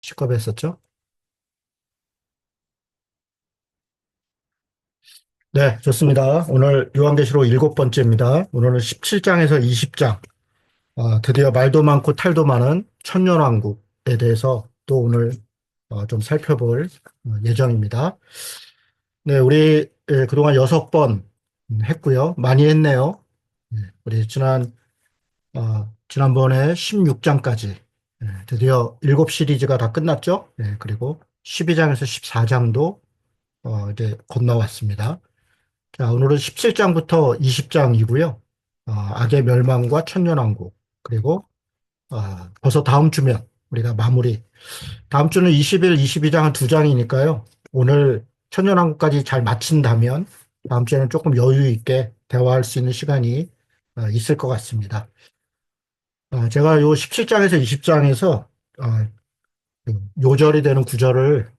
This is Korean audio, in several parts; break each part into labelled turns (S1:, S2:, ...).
S1: 시급했었죠? 네, 좋습니다. 오늘 요한계시록 일곱 번째입니다. 오늘은 17장에서 20장, 드디어 말도 많고 탈도 많은 천년왕국에 대해서 또 오늘 좀 살펴볼 예정입니다. 네, 우리 그동안 여섯 번 했고요. 많이 했네요. 네, 우리 지난번에 16장까지 드디어 일곱 시리즈가 다 끝났죠. 네, 그리고 12장에서 14장도 이제 건너왔습니다. 자, 오늘은 17장부터 20장이고요. 악의 멸망과 천년왕국, 그리고 벌써 다음 주면 우리가 마무리. 다음 주는 20일, 22장은 두 장이니까요. 오늘 천년왕국까지 잘 마친다면 다음 주에는 조금 여유 있게 대화할 수 있는 시간이 있을 것 같습니다. 제가 요 17장에서 20장에서 요절이 되는 구절을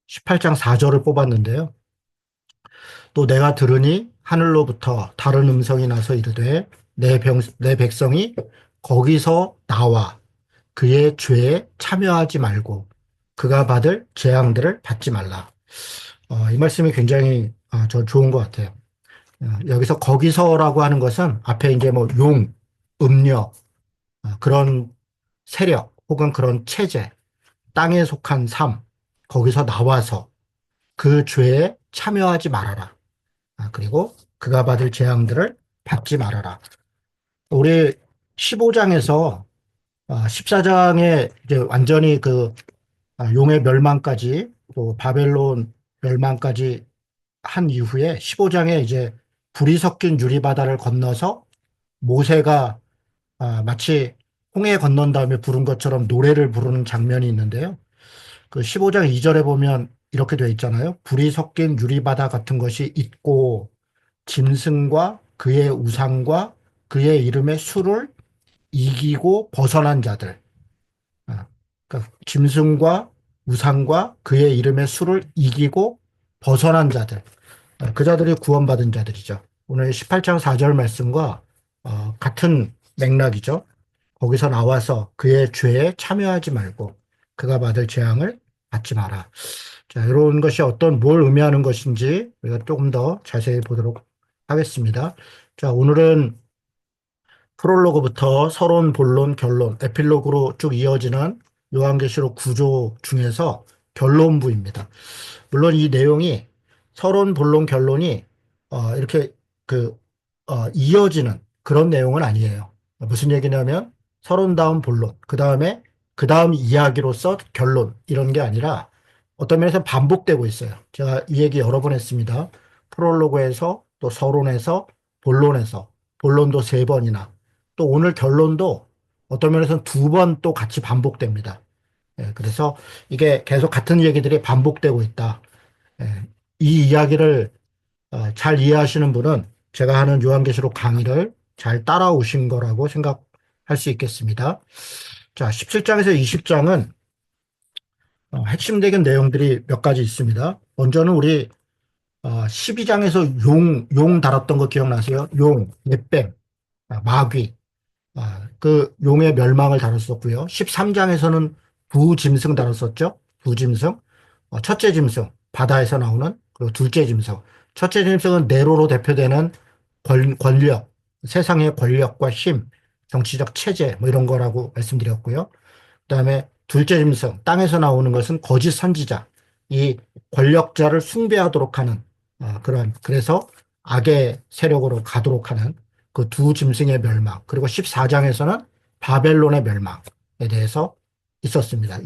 S1: 18장 4절을 뽑았는데요. 또 내가 들으니 하늘로부터 다른 음성이 나서 이르되 내 백성이 거기서 나와 그의 죄에 참여하지 말고 그가 받을 재앙들을 받지 말라. 이 말씀이 굉장히 저 좋은 것 같아요. 여기서 거기서라고 하는 것은 앞에 이제 뭐 음력, 그런 세력 혹은 그런 체제, 땅에 속한 삶, 거기서 나와서 그 죄에 참여하지 말아라. 그리고 그가 받을 재앙들을 받지 말아라. 우리 15장에서 14장에 이제 완전히 용의 멸망까지 또 바벨론 멸망까지 한 이후에 15장에 이제 불이 섞인 유리바다를 건너서 모세가 마치 홍해 건넌 다음에 부른 것처럼 노래를 부르는 장면이 있는데요. 그 15장 2절에 보면 이렇게 되어 있잖아요. 불이 섞인 유리바다 같은 것이 있고 짐승과 그의 우상과 그의 이름의 수를 이기고 벗어난 자들. 그러니까 짐승과 우상과 그의 이름의 수를 이기고 벗어난 자들. 그 자들이 구원받은 자들이죠. 오늘 18장 4절 말씀과 같은 맥락이죠. 거기서 나와서 그의 죄에 참여하지 말고 그가 받을 재앙을 받지 마라. 자, 이런 것이 뭘 의미하는 것인지 우리가 조금 더 자세히 보도록 하겠습니다. 자, 오늘은 프롤로그부터 서론, 본론, 결론, 에필로그로 쭉 이어지는 요한계시록 구조 중에서 결론부입니다. 물론 이 내용이 서론, 본론, 결론이 이렇게 이어지는 그런 내용은 아니에요. 무슨 얘기냐면 서론 다음 본론, 그 다음 이야기로서 결론 이런 게 아니라 어떤 면에서 반복되고 있어요. 제가 이 얘기 여러 번 했습니다. 프롤로그에서 또 서론에서 본론에서 본론도 세 번이나 또 오늘 결론도 어떤 면에서는 두 번 또 같이 반복됩니다. 그래서 이게 계속 같은 얘기들이 반복되고 있다. 이 이야기를 잘 이해하시는 분은 제가 하는 요한계시록 강의를 잘 따라오신 거라고 생각할 수 있겠습니다. 자, 17장에서 20장은 핵심적인 내용들이 몇 가지 있습니다. 먼저는 우리 12장에서 용 다뤘던 거 기억나세요? jet뱀, 마귀, 그 용의 멸망을 다뤘었고요. 13장에서는 부짐승 다뤘었죠. 부짐승. 첫째 짐승, 바다에서 나오는, 그리고 둘째 짐승. 첫째 짐승은 네로로 대표되는 권력, 세상의 권력과 힘, 정치적 체제, 뭐 이런 거라고 말씀드렸고요. 그다음에 둘째 짐승, 땅에서 나오는 것은 거짓 선지자, 이 권력자를 숭배하도록 하는 그래서 악의 세력으로 가도록 하는 그 두 짐승의 멸망, 그리고 14장에서는 바벨론의 멸망에 대해서 있었습니다.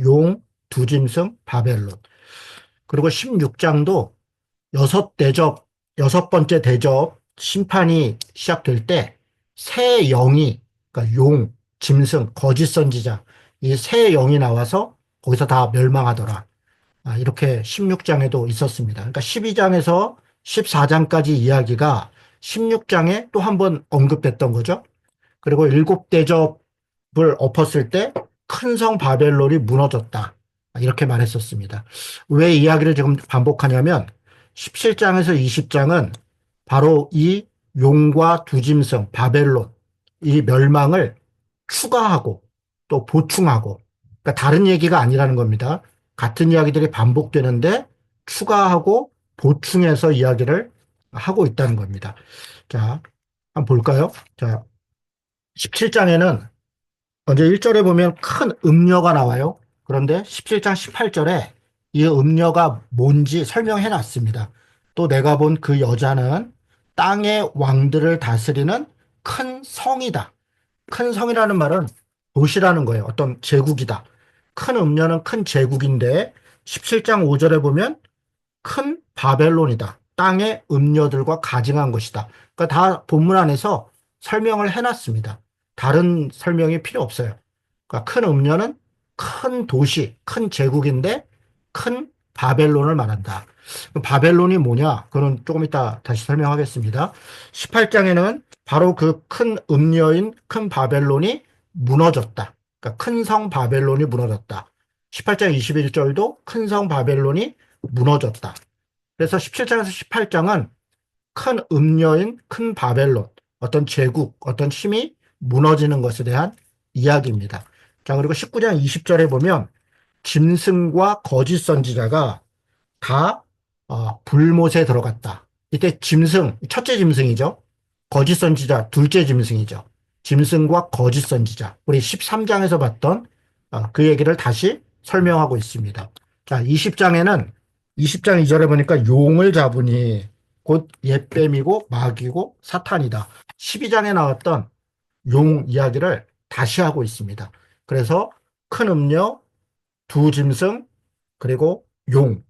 S1: 두 짐승, 바벨론. 그리고 16장도 여섯 번째 대접 심판이 시작될 때 새 영이, 그러니까 짐승, 거짓 선지자, 이 새 영이 나와서 거기서 다 멸망하더라. 이렇게 16장에도 있었습니다. 그러니까 12장에서 14장까지 이야기가 16장에 또 한 번 언급됐던 거죠. 그리고 일곱 대접을 엎었을 때 큰 성 바벨론이 무너졌다. 이렇게 말했었습니다. 왜 이야기를 지금 반복하냐면 17장에서 20장은 바로 이 용과 두짐승 바벨론 이 멸망을 추가하고 또 보충하고 그러니까 다른 얘기가 아니라는 겁니다. 같은 이야기들이 반복되는데 추가하고 보충해서 이야기를 하고 있다는 겁니다. 자, 한번 볼까요? 자, 17장에는 먼저 1절에 보면 큰 음녀가 나와요. 그런데 17장 18절에 이 음녀가 뭔지 설명해 놨습니다. 또 내가 본 그 여자는 땅의 왕들을 다스리는 큰 성이다. 큰 성이라는 말은 도시라는 거예요. 어떤 제국이다. 큰 음녀는 큰 제국인데 17장 5절에 보면 큰 바벨론이다. 땅의 음녀들과 가증한 것이다. 그러니까 다 본문 안에서 설명을 해놨습니다. 다른 설명이 필요 없어요. 그러니까 큰 음녀는 큰 도시, 큰 제국인데 큰 바벨론을 말한다. 바벨론이 뭐냐? 그건 조금 이따 다시 설명하겠습니다. 18장에는 바로 그 큰 음녀인 큰 바벨론이 무너졌다. 그러니까 큰 성 바벨론이 무너졌다. 18장 21절도 큰 성 바벨론이 무너졌다. 그래서 17장에서 18장은 큰 음녀인 큰 바벨론, 어떤 제국, 어떤 힘이 무너지는 것에 대한 이야기입니다. 자, 그리고 19장 20절에 보면 짐승과 거짓 선지자가 다 불못에 들어갔다. 이때 짐승, 첫째 짐승이죠. 거짓 선지자, 둘째 짐승이죠. 짐승과 거짓 선지자. 우리 13장에서 봤던 그 얘기를 다시 설명하고 있습니다. 자, 20장 2절에 보니까 용을 잡으니 곧 옛뱀이고 마귀고 사탄이다. 12장에 나왔던 용 이야기를 다시 하고 있습니다. 그래서 큰 음료, 두 짐승, 그리고 용의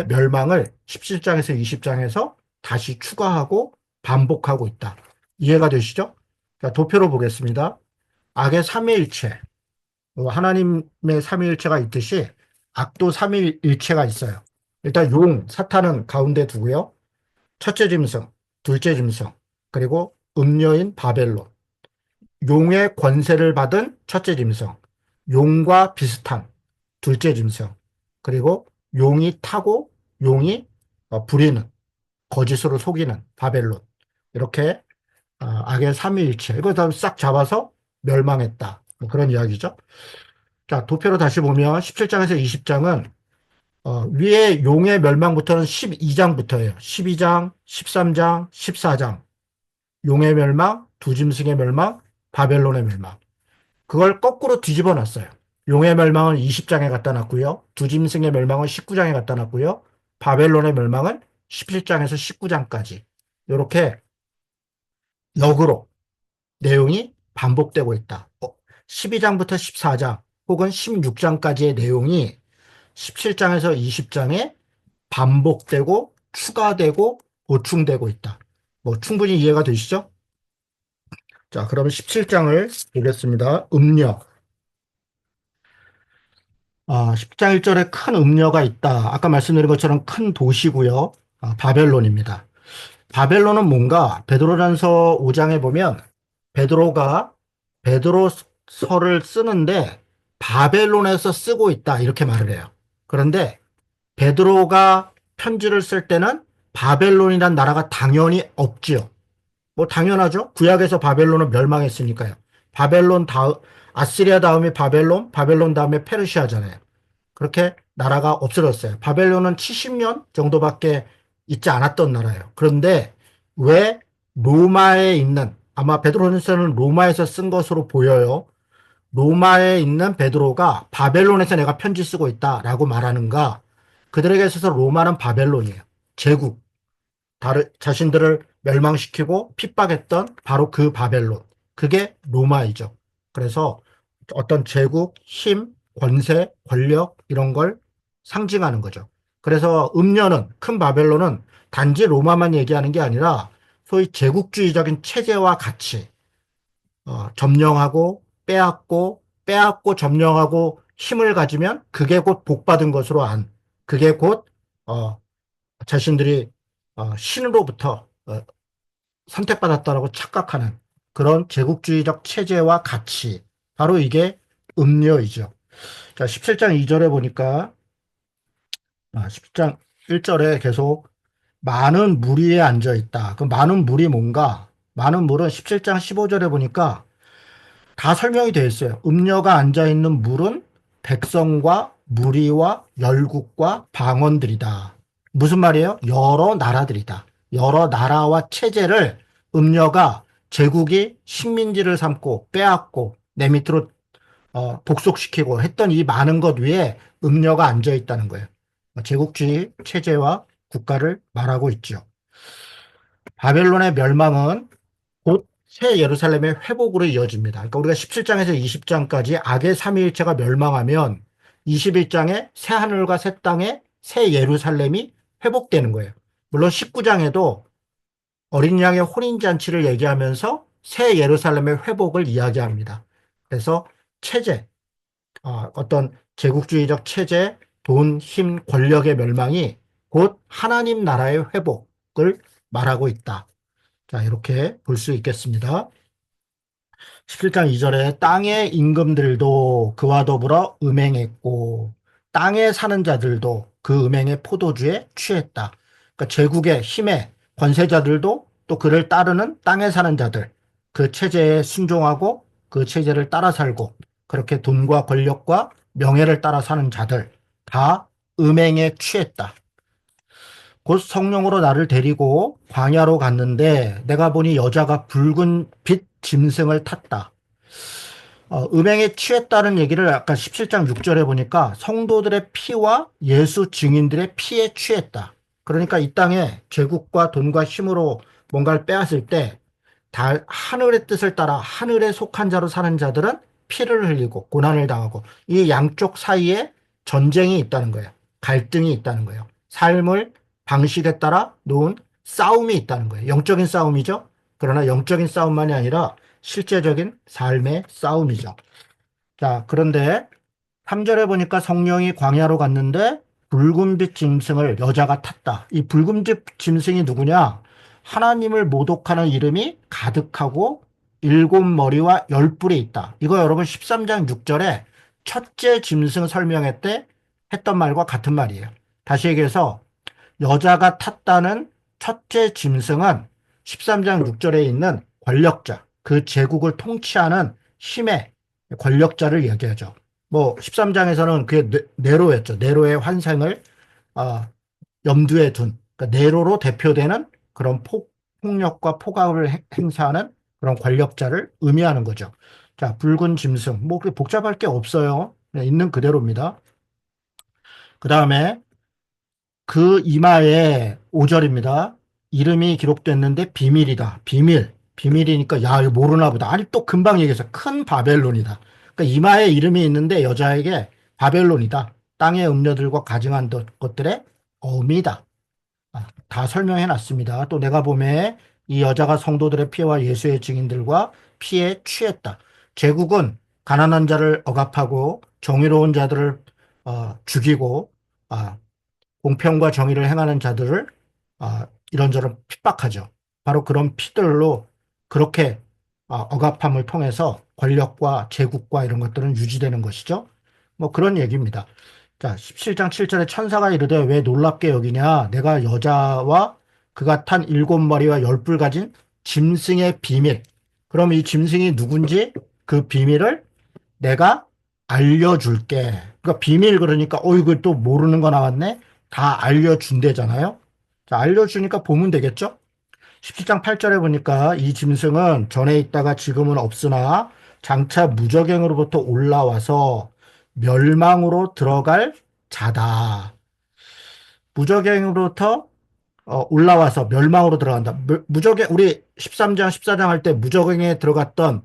S1: 멸망을 17장에서 20장에서 다시 추가하고 반복하고 있다. 이해가 되시죠? 자, 도표로 보겠습니다. 악의 삼위일체, 하나님의 삼위일체가 있듯이 악도 삼위일체가 있어요. 일단 사탄은 가운데 두고요. 첫째 짐승, 둘째 짐승, 그리고 음녀인 바벨론. 용의 권세를 받은 첫째 짐승, 용과 비슷한 둘째 짐승, 그리고 용이 타고 용이 부리는, 거짓으로 속이는 바벨론. 이렇게 악의 삼위일체. 이거 다 싹 잡아서 멸망했다. 뭐 그런 이야기죠. 자, 도표로 다시 보면 17장에서 20장은 위에 용의 멸망부터는 12장부터예요. 12장, 13장, 14장. 용의 멸망, 두 짐승의 멸망, 바벨론의 멸망. 그걸 거꾸로 뒤집어 놨어요. 용의 멸망은 20장에 갖다 놨고요. 두 짐승의 멸망은 19장에 갖다 놨고요. 바벨론의 멸망은 17장에서 19장까지. 이렇게 역으로 내용이 반복되고 있다. 12장부터 14장 혹은 16장까지의 내용이 17장에서 20장에 반복되고 추가되고 보충되고 있다. 뭐 충분히 이해가 되시죠? 자, 그러면 17장을 보겠습니다. 음력. 10장 1절에 큰 음녀가 있다. 아까 말씀드린 것처럼 큰 도시고요. 바벨론입니다. 바벨론은 뭔가 베드로전서 5장에 보면 베드로가 베드로서를 쓰는데 바벨론에서 쓰고 있다 이렇게 말을 해요. 그런데 베드로가 편지를 쓸 때는 바벨론이란 나라가 당연히 없지요. 뭐 당연하죠. 구약에서 바벨론은 멸망했으니까요. 아시리아 다음에 바벨론, 바벨론 다음에 페르시아잖아요. 그렇게 나라가 없어졌어요. 바벨론은 70년 정도밖에 있지 않았던 나라예요. 그런데 왜 로마에 있는, 아마 베드로전서는 로마에서 쓴 것으로 보여요. 로마에 있는 베드로가 바벨론에서 내가 편지 쓰고 있다라고 말하는가? 그들에게 있어서 로마는 바벨론이에요. 제국. 자신들을 멸망시키고 핍박했던 바로 그 바벨론. 그게 로마이죠. 그래서 어떤 제국, 힘, 권세, 권력 이런 걸 상징하는 거죠. 그래서 음녀는 큰 바벨론은 단지 로마만 얘기하는 게 아니라 소위 제국주의적인 체제와 같이 점령하고 빼앗고 점령하고 힘을 가지면 그게 곧 복받은 것으로 그게 곧 자신들이 신으로부터 선택받았다라고 착각하는 그런 제국주의적 체제와 같이 바로 이게 음료이죠. 자, 17장 2절에 보니까 17장 1절에 계속 많은 무리에 앉아 있다. 그 많은 물이 뭔가? 많은 물은 17장 15절에 보니까 다 설명이 되어 있어요. 음녀가 앉아 있는 물은 백성과 무리와 열국과 방언들이다. 무슨 말이에요? 여러 나라들이다. 여러 나라와 체제를 음녀가 제국이 식민지를 삼고 빼앗고 내 밑으로 복속시키고 했던 이 많은 것 위에 음녀가 앉아 있다는 거예요. 제국주의 체제와 국가를 말하고 있죠. 바벨론의 멸망은 곧 새 예루살렘의 회복으로 이어집니다. 그러니까 우리가 17장에서 20장까지 악의 삼위일체가 멸망하면 21장에 새 하늘과 새 땅에 새 예루살렘이 회복되는 거예요. 물론 19장에도 어린 양의 혼인잔치를 얘기하면서 새 예루살렘의 회복을 이야기합니다. 그래서 체제, 어떤 제국주의적 체제, 돈, 힘, 권력의 멸망이 곧 하나님 나라의 회복을 말하고 있다. 자, 이렇게 볼 수 있겠습니다. 17장 2절에 땅의 임금들도 그와 더불어 음행했고 땅에 사는 자들도 그 음행의 포도주에 취했다. 그러니까 제국의 힘의 권세자들도 또 그를 따르는 땅에 사는 자들, 그 체제에 순종하고 그 체제를 따라 살고 그렇게 돈과 권력과 명예를 따라 사는 자들 다 음행에 취했다. 곧 성령으로 나를 데리고 광야로 갔는데 내가 보니 여자가 붉은 빛 짐승을 탔다. 음행에 취했다는 얘기를 아까 17장 6절에 보니까 성도들의 피와 예수 증인들의 피에 취했다. 그러니까 이 땅에 제국과 돈과 힘으로 뭔가를 빼앗을 때 하늘의 뜻을 따라 하늘에 속한 자로 사는 자들은 피를 흘리고 고난을 당하고 이 양쪽 사이에 전쟁이 있다는 거예요. 갈등이 있다는 거예요. 삶을 방식에 따라 놓은 싸움이 있다는 거예요. 영적인 싸움이죠. 그러나 영적인 싸움만이 아니라 실제적인 삶의 싸움이죠. 자, 그런데 3절에 보니까 성령이 광야로 갔는데 붉은빛 짐승을 여자가 탔다. 이 붉은빛 짐승이 누구냐? 하나님을 모독하는 이름이 가득하고 일곱 머리와 열 뿔이 있다. 이거 여러분 13장 6절에 첫째 짐승 설명회 때 했던 말과 같은 말이에요. 다시 얘기해서 여자가 탔다는 첫째 짐승은 13장 6절에 있는 권력자, 그 제국을 통치하는 힘의 권력자를 얘기하죠. 뭐 13장에서는 그게 네로였죠. 네로의 환생을 어, 염두에 둔 그러니까 네로로 대표되는 그런 폭력과 폭압을 행사하는 그런 권력자를 의미하는 거죠. 자, 붉은 짐승. 뭐 그렇게 복잡할 게 없어요. 그냥 있는 그대로입니다. 그 다음에 그 이마에 5절입니다. 이름이 기록됐는데 비밀이다. 비밀. 비밀이니까 야, 이거 모르나 보다. 아니 또 금방 얘기해서 큰 바벨론이다. 그러니까 이마에 이름이 있는데 여자에게 바벨론이다. 땅의 음녀들과 가증한 것들의 어미다. 다 설명해 놨습니다. 또 내가 보매 이 여자가 성도들의 피와 예수의 증인들과 피에 취했다. 제국은 가난한 자를 억압하고 정의로운 자들을 죽이고 아, 공평과 정의를 행하는 자들을 이런저런 핍박하죠. 바로 그런 피들로 그렇게 억압함을 통해서 권력과 제국과 이런 것들은 유지되는 것이죠. 뭐 그런 얘기입니다. 자, 17장 7절에 천사가 이르되 왜 놀랍게 여기냐? 내가 여자와 그가 탄 일곱 머리와 열 뿔 가진 짐승의 비밀. 그럼 이 짐승이 누군지 그 비밀을 내가 알려줄게. 그러니까 비밀 그러니까 이거 또 모르는 거 나왔네. 다 알려준대잖아요. 자, 알려주니까 보면 되겠죠? 17장 8절에 보니까 이 짐승은 전에 있다가 지금은 없으나 장차 무저갱으로부터 올라와서 멸망으로 들어갈 자다. 무저갱으로부터 올라와서 멸망으로 들어간다. 무적에 우리 13장, 14장 할 때 무적에 들어갔던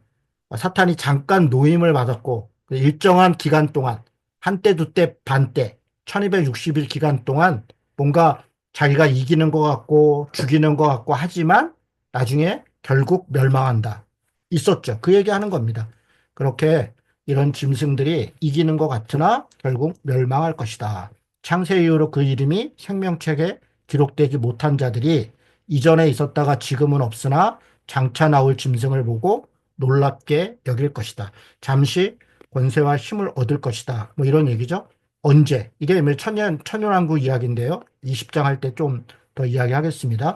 S1: 사탄이 잠깐 노임을 받았고 일정한 기간 동안 한때, 두때, 반때 1260일 기간 동안 뭔가 자기가 이기는 것 같고 죽이는 것 같고 하지만 나중에 결국 멸망한다. 있었죠. 그 얘기하는 겁니다. 그렇게 이런 짐승들이 이기는 것 같으나 결국 멸망할 것이다. 창세 이후로 그 이름이 생명책에 기록되지 못한 자들이 이전에 있었다가 지금은 없으나 장차 나올 짐승을 보고 놀랍게 여길 것이다. 잠시 권세와 힘을 얻을 것이다. 뭐 이런 얘기죠. 언제? 이게 천년왕국 이야기인데요. 20장 할 때 좀 더 이야기하겠습니다.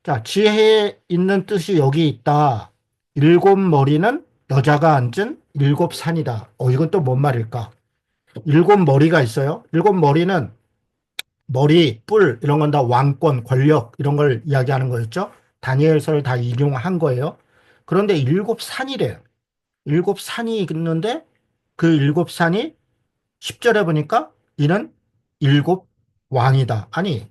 S1: 자, 지혜에 있는 뜻이 여기 있다. 일곱 머리는 여자가 앉은 일곱 산이다. 이건 또 뭔 말일까? 일곱 머리가 있어요. 일곱 머리는 머리, 뿔 이런 건 다 왕권, 권력 이런 걸 이야기하는 거였죠. 다니엘서를 다 인용한 거예요. 그런데 일곱 산이래요. 일곱 산이 있는데 그 일곱 산이 10절에 보니까 이는 일곱 왕이다. 아니,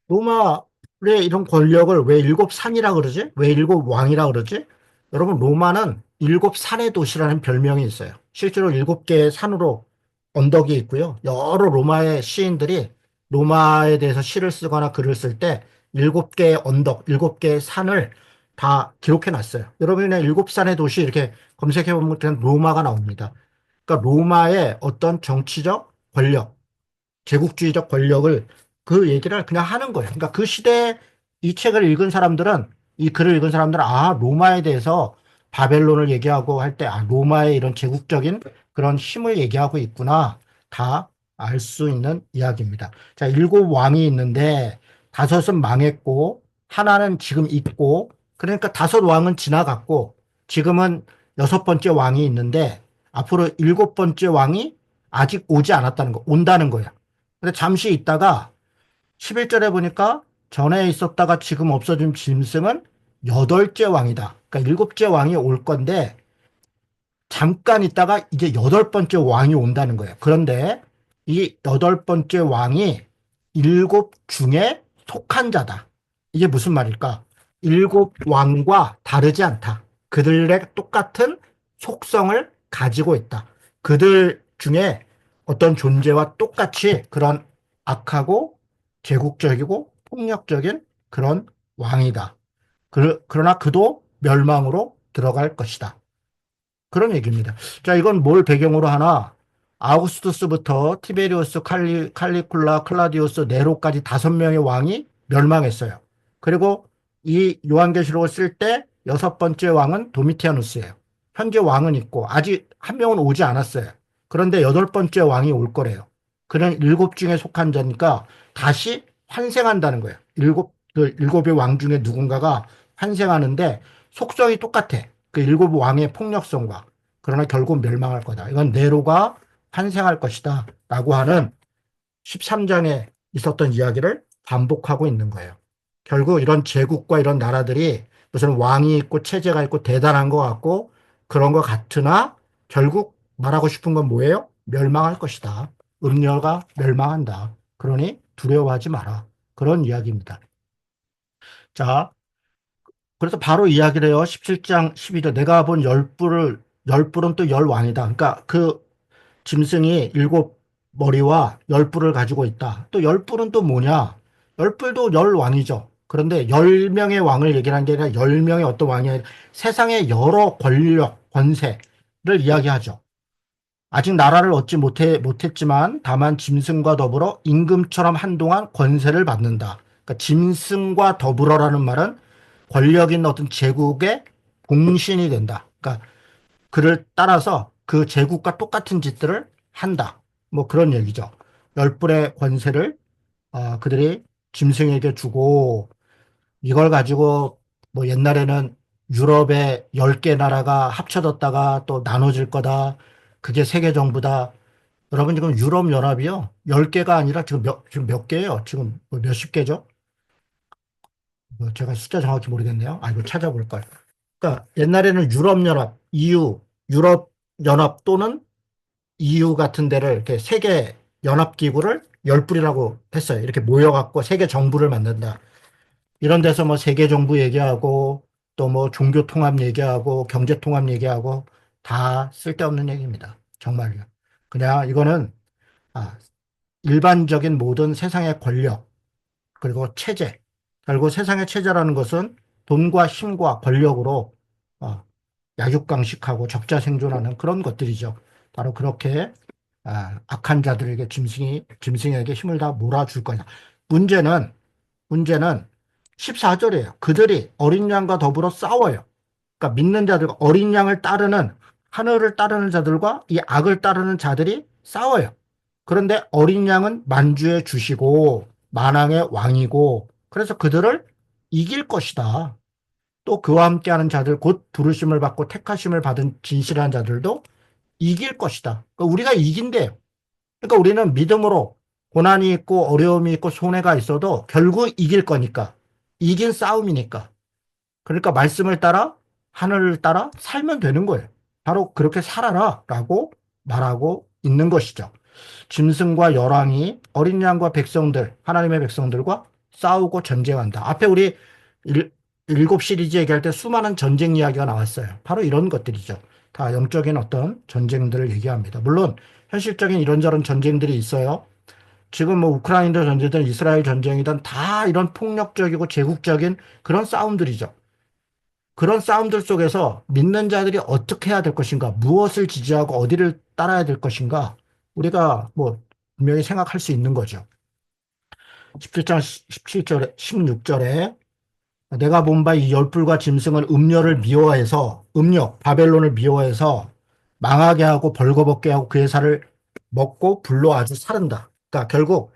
S1: 로마의 이런 권력을 왜 일곱 산이라 그러지? 왜 일곱 왕이라 그러지? 여러분, 로마는 일곱 산의 도시라는 별명이 있어요. 실제로 일곱 개의 산으로 언덕이 있고요. 여러 로마의 시인들이 로마에 대해서 시를 쓰거나 글을 쓸 때 일곱 개의 언덕, 일곱 개의 산을 다 기록해 놨어요. 여러분이 그냥 일곱 산의 도시 이렇게 검색해 보면 그냥 로마가 나옵니다. 그러니까 로마의 어떤 정치적 권력, 제국주의적 권력을 그 얘기를 그냥 하는 거예요. 그러니까 그 시대에 이 책을 읽은 사람들은 이 글을 읽은 사람들은 아 로마에 대해서 바벨론을 얘기하고 할 때 아 로마의 이런 제국적인 그런 힘을 얘기하고 있구나 다 알 수 있는 이야기입니다. 자, 일곱 왕이 있는데 다섯은 망했고 하나는 지금 있고 그러니까 다섯 왕은 지나갔고 지금은 여섯 번째 왕이 있는데 앞으로 일곱 번째 왕이 아직 오지 않았다는 거, 온다는 거예요. 근데 잠시 있다가 11절에 보니까 전에 있었다가 지금 없어진 짐승은 여덟째 왕이다. 그러니까 일곱째 왕이 올 건데 잠깐 있다가 이제 여덟 번째 왕이 온다는 거예요. 그런데 이 여덟 번째 왕이 일곱 중에 속한 자다. 이게 무슨 말일까? 일곱 왕과 다르지 않다. 그들의 똑같은 속성을 가지고 있다. 그들 중에 어떤 존재와 똑같이 그런 악하고 제국적이고 폭력적인 그런 왕이다. 그러나 그도 멸망으로 들어갈 것이다. 그런 얘기입니다. 자, 이건 뭘 배경으로 하나? 아우구스투스부터 티베리우스, 칼리쿨라, 클라디우스, 네로까지 다섯 명의 왕이 멸망했어요. 그리고 이 요한계시록을 쓸 때 여섯 번째 왕은 도미티아누스예요. 현재 왕은 있고 아직 한 명은 오지 않았어요. 그런데 여덟 번째 왕이 올 거래요. 그는 일곱 중에 속한 자니까 다시 환생한다는 거예요. 일곱의 왕 중에 누군가가 환생하는데 속성이 똑같아. 그 일곱 왕의 폭력성과 그러나 결국 멸망할 거다. 이건 네로가 환생할 것이다. 라고 하는 13장에 있었던 이야기를 반복하고 있는 거예요. 결국 이런 제국과 이런 나라들이 무슨 왕이 있고 체제가 있고 대단한 것 같고 그런 것 같으나 결국 말하고 싶은 건 뭐예요? 멸망할 것이다. 음녀가 멸망한다. 그러니 두려워하지 마라. 그런 이야기입니다. 자, 그래서 바로 이야기를 해요. 17장 12절. 내가 본 열뿔은 또 열왕이다. 그러니까 그 짐승이 일곱 머리와 열뿔을 가지고 있다. 또 열뿔은 또 뭐냐? 열뿔도 열왕이죠. 그런데 열 명의 왕을 얘기하는 게 아니라 열 명의 어떤 왕이 아니라 세상의 여러 권력, 권세를 이야기하죠. 아직 나라를 얻지 못했지만 다만 짐승과 더불어 임금처럼 한동안 권세를 받는다. 그러니까 짐승과 더불어라는 말은 권력 있는 어떤 제국의 봉신이 된다. 그러니까 그를 따라서 그 제국과 똑같은 짓들을 한다. 뭐 그런 얘기죠. 열불의 권세를 그들이 짐승에게 주고 이걸 가지고 뭐 옛날에는 유럽의 10개 나라가 합쳐졌다가 또 나눠질 거다. 그게 세계 정부다. 여러분 지금 유럽 연합이요. 10개가 아니라 지금 몇 개예요? 지금 뭐 몇십 개죠? 뭐 제가 숫자 정확히 모르겠네요. 아, 이거 찾아볼 걸. 그러니까 옛날에는 유럽 연합, EU, 유럽 연합 또는 EU 같은 데를 이렇게 세계 연합 기구를 열불이라고 했어요. 이렇게 모여갖고 세계 정부를 만든다. 이런 데서 뭐 세계 정부 얘기하고 또 뭐 종교 통합 얘기하고 경제 통합 얘기하고 다 쓸데없는 얘기입니다. 정말요. 그냥 이거는 아, 일반적인 모든 세상의 권력 그리고 체제 결국 세상의 체제라는 것은 돈과 힘과 권력으로 어, 약육강식하고 적자생존하는 그런 것들이죠. 바로 그렇게 악한 자들에게 짐승에게 힘을 다 몰아줄 거냐. 문제는 문제는 14절이에요. 그들이 어린 양과 더불어 싸워요. 그러니까 믿는 자들과 어린 양을 따르는 하늘을 따르는 자들과 이 악을 따르는 자들이 싸워요. 그런데 어린 양은 만주에 주시고 만왕의 왕이고 그래서 그들을 이길 것이다. 또 그와 함께하는 자들 곧 부르심을 받고 택하심을 받은 진실한 자들도 이길 것이다. 그러니까 우리가 이긴대요. 그러니까 우리는 믿음으로 고난이 있고 어려움이 있고 손해가 있어도 결국 이길 거니까. 이긴 싸움이니까. 그러니까 말씀을 따라 하늘을 따라 살면 되는 거예요. 바로 그렇게 살아라 라고 말하고 있는 것이죠. 짐승과 열왕이 어린 양과 백성들, 하나님의 백성들과 싸우고 전쟁한다. 앞에 우리 일곱 시리즈 얘기할 때 수많은 전쟁 이야기가 나왔어요. 바로 이런 것들이죠. 다 영적인 어떤 전쟁들을 얘기합니다. 물론 현실적인 이런저런 전쟁들이 있어요. 지금 뭐 우크라이나 전쟁이든 이스라엘 전쟁이든 다 이런 폭력적이고 제국적인 그런 싸움들이죠. 그런 싸움들 속에서 믿는 자들이 어떻게 해야 될 것인가, 무엇을 지지하고 어디를 따라야 될 것인가, 우리가 뭐 분명히 생각할 수 있는 거죠. 17장 17절에, 16절에 내가 본 바 이 열불과 짐승은 음료를 미워해서, 음료, 바벨론을 미워해서 망하게 하고 벌거벗게 하고 그의 살을 먹고 불로 아주 사른다. 그러니까 결국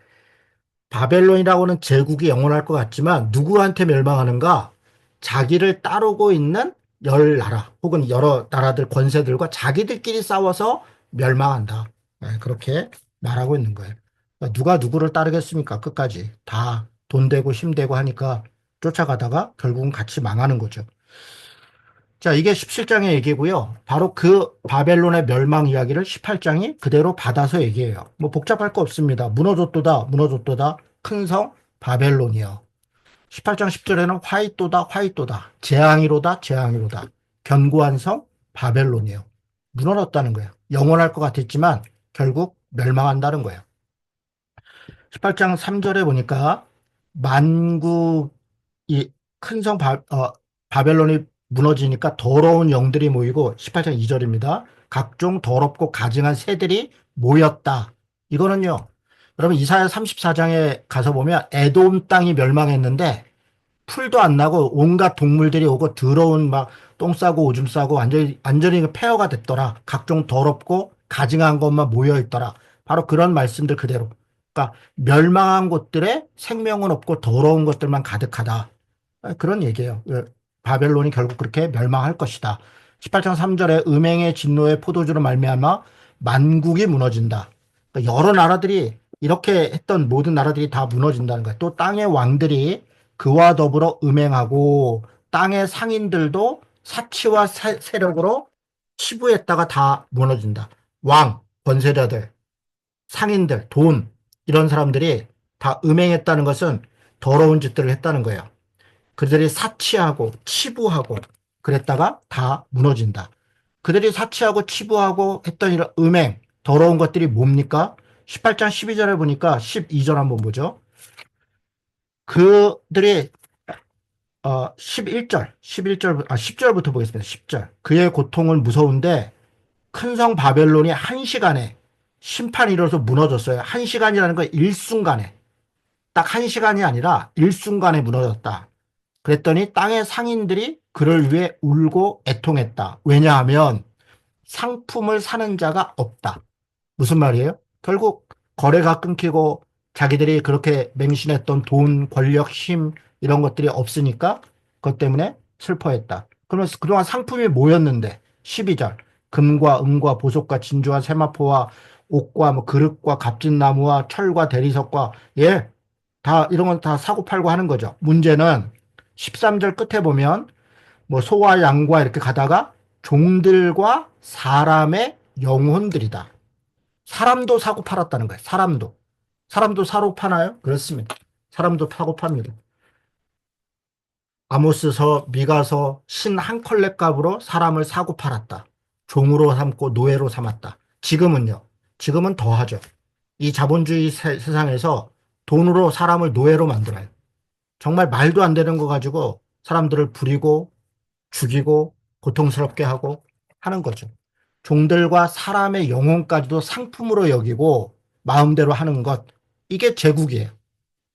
S1: 바벨론이라고는 제국이 영원할 것 같지만 누구한테 멸망하는가? 자기를 따르고 있는 열 나라 혹은 여러 나라들 권세들과 자기들끼리 싸워서 멸망한다. 네, 그렇게 말하고 있는 거예요. 그러니까 누가 누구를 따르겠습니까? 끝까지 다 돈 되고 힘 되고 하니까 쫓아가다가 결국은 같이 망하는 거죠. 자, 이게 17장의 얘기고요. 바로 그 바벨론의 멸망 이야기를 18장이 그대로 받아서 얘기해요. 뭐 복잡할 거 없습니다. 무너졌도다, 무너졌도다. 큰 성 바벨론이요. 18장 10절에는 화이또다, 화이또다. 재앙이로다, 재앙이로다. 견고한 성 바벨론이요. 무너졌다는 거예요. 영원할 것 같았지만 결국 멸망한다는 거예요. 18장 3절에 보니까 만국 이 큰 성 바벨론이 무너지니까 더러운 영들이 모이고 18장 2절입니다. 각종 더럽고 가증한 새들이 모였다. 이거는요. 여러분 이사야 34장에 가서 보면 에돔 땅이 멸망했는데 풀도 안 나고 온갖 동물들이 오고 더러운 막 똥 싸고 오줌 싸고 완전히 폐허가 됐더라. 각종 더럽고 가증한 것만 모여 있더라. 바로 그런 말씀들 그대로. 그러니까 멸망한 곳들에 생명은 없고 더러운 것들만 가득하다. 그런 얘기예요. 바벨론이 결국 그렇게 멸망할 것이다. 18장 3절에 음행의 진노의 포도주로 말미암아 만국이 무너진다. 그러니까 여러 나라들이 이렇게 했던 모든 나라들이 다 무너진다는 거예요. 또 땅의 왕들이 그와 더불어 음행하고 땅의 상인들도 사치와 세력으로 치부했다가 다 무너진다. 왕, 권세자들, 상인들, 돈 이런 사람들이 다 음행했다는 것은 더러운 짓들을 했다는 거예요. 그들이 사치하고 치부하고 그랬다가 다 무너진다. 그들이 사치하고 치부하고 했던 이런 음행, 더러운 것들이 뭡니까? 18장 12절에 보니까 12절 한번 보죠. 그들이 11절, 10절부터 보겠습니다. 10절. 그의 고통은 무서운데 큰 성 바벨론이 한 시간에 심판이 일어서 무너졌어요. 한 시간이라는 건 일순간에. 딱 한 시간이 아니라 일순간에 무너졌다. 그랬더니 땅의 상인들이 그를 위해 울고 애통했다. 왜냐하면 상품을 사는 자가 없다. 무슨 말이에요? 결국 거래가 끊기고 자기들이 그렇게 맹신했던 돈, 권력, 힘 이런 것들이 없으니까 그것 때문에 슬퍼했다. 그러면서 그동안 상품이 뭐였는데 12절 금과 은과 보석과 진주와 세마포와 옥과 뭐 그릇과 값진 나무와 철과 대리석과 예, 다 이런 건 다 사고 팔고 하는 거죠. 문제는 13절 끝에 보면 뭐 소와 양과 이렇게 가다가 종들과 사람의 영혼들이다. 사람도 사고 팔았다는 거예요. 사람도. 사람도 사고 파나요? 그렇습니다. 사람도 사고 팝니다. 아모스서, 미가서 신 한 컬레 값으로 사람을 사고 팔았다. 종으로 삼고 노예로 삼았다. 지금은요. 지금은 더하죠. 이 자본주의 세상에서 돈으로 사람을 노예로 만들어요. 정말 말도 안 되는 거 가지고 사람들을 부리고 죽이고 고통스럽게 하고 하는 거죠. 종들과 사람의 영혼까지도 상품으로 여기고 마음대로 하는 것. 이게 제국이에요.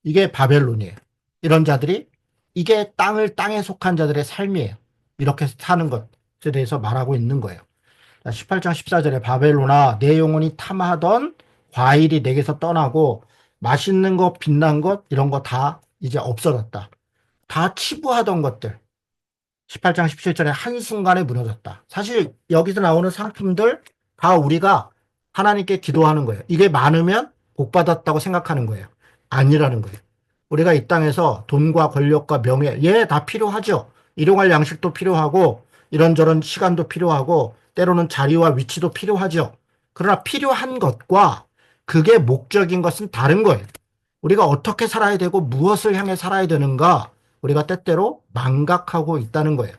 S1: 이게 바벨론이에요. 이런 자들이 이게 땅에 속한 자들의 삶이에요. 이렇게 사는 것에 대해서 말하고 있는 거예요. 18장 14절에 바벨론아 내 영혼이 탐하던 과일이 내게서 떠나고 맛있는 것, 빛난 것 이런 거 다 이제 없어졌다. 다 치부하던 것들. 18장 17절에 한순간에 무너졌다. 사실 여기서 나오는 상품들 다 우리가 하나님께 기도하는 거예요. 이게 많으면 복 받았다고 생각하는 거예요. 아니라는 거예요. 우리가 이 땅에서 돈과 권력과 명예, 예, 다 필요하죠. 일용할 양식도 필요하고, 이런저런 시간도 필요하고, 때로는 자리와 위치도 필요하죠. 그러나 필요한 것과 그게 목적인 것은 다른 거예요. 우리가 어떻게 살아야 되고 무엇을 향해 살아야 되는가, 우리가 때때로 망각하고 있다는 거예요.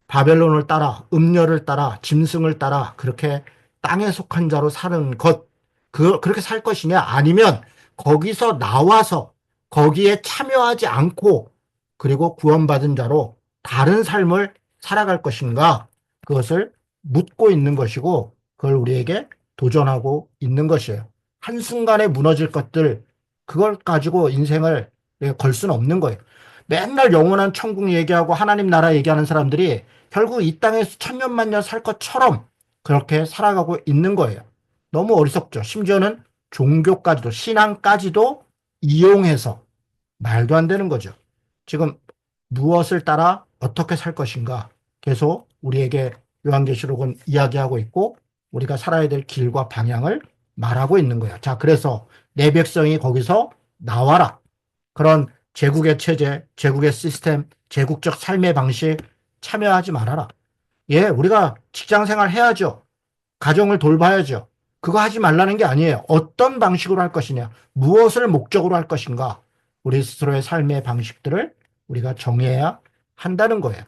S1: 바벨론을 따라, 음녀를 따라, 짐승을 따라 그렇게 땅에 속한 자로 사는 것, 그렇게 살 것이냐? 아니면 거기서 나와서 거기에 참여하지 않고 그리고 구원받은 자로 다른 삶을 살아갈 것인가? 그것을 묻고 있는 것이고 그걸 우리에게 도전하고 있는 것이에요. 한순간에 무너질 것들, 그걸 가지고 인생을 걸 수는 없는 거예요. 맨날 영원한 천국 얘기하고 하나님 나라 얘기하는 사람들이 결국 이 땅에서 천년만년 살 것처럼 그렇게 살아가고 있는 거예요. 너무 어리석죠. 심지어는 종교까지도, 신앙까지도 이용해서 말도 안 되는 거죠. 지금 무엇을 따라 어떻게 살 것인가 계속 우리에게 요한계시록은 이야기하고 있고 우리가 살아야 될 길과 방향을 말하고 있는 거예요. 자, 그래서 내 백성이 거기서 나와라. 그런 제국의 체제, 제국의 시스템, 제국적 삶의 방식 참여하지 말아라. 예, 우리가 직장 생활 해야죠. 가정을 돌봐야죠. 그거 하지 말라는 게 아니에요. 어떤 방식으로 할 것이냐, 무엇을 목적으로 할 것인가, 우리 스스로의 삶의 방식들을 우리가 정해야 한다는 거예요.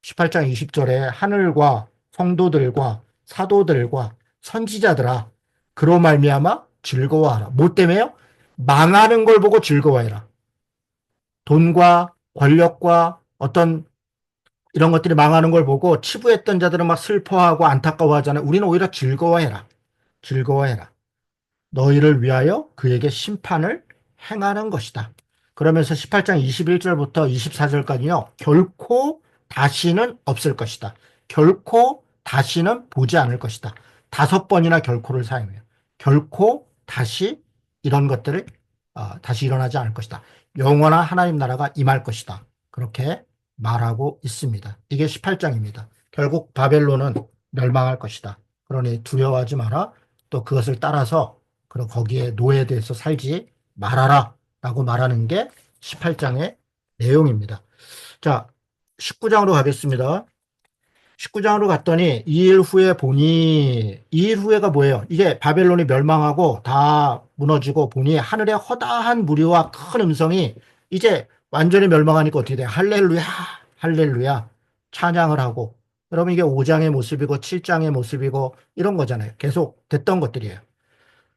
S1: 18장 20절에 하늘과 성도들과 사도들과 선지자들아, 그로 말미암아 즐거워하라. 뭐 때문에요? 망하는 걸 보고 즐거워해라. 돈과 권력과 어떤 이런 것들이 망하는 걸 보고 치부했던 자들은 막 슬퍼하고 안타까워하잖아요. 우리는 오히려 즐거워해라. 즐거워해라. 너희를 위하여 그에게 심판을 행하는 것이다. 그러면서 18장 21절부터 24절까지요. 결코 다시는 없을 것이다. 결코 다시는 보지 않을 것이다. 5번이나 결코를 사용해요. 결코 다시 이런 것들을 다시 일어나지 않을 것이다. 영원한 하나님 나라가 임할 것이다. 그렇게 말하고 있습니다. 이게 18장입니다. 결국 바벨론은 멸망할 것이다. 그러니 두려워하지 마라. 또 그것을 따라서 그럼 거기에 노예돼서 살지 말아라 라고 말하는 게 18장의 내용입니다. 자, 19장으로 가겠습니다. 19장으로 갔더니 2일 후에 보니 2일 후에가 뭐예요? 이제 바벨론이 멸망하고 다 무너지고 보니 하늘에 허다한 무리와 큰 음성이 이제 완전히 멸망하니까 어떻게 돼? 할렐루야, 할렐루야 찬양을 하고 여러분 이게 5장의 모습이고 7장의 모습이고 이런 거잖아요. 계속 됐던 것들이에요.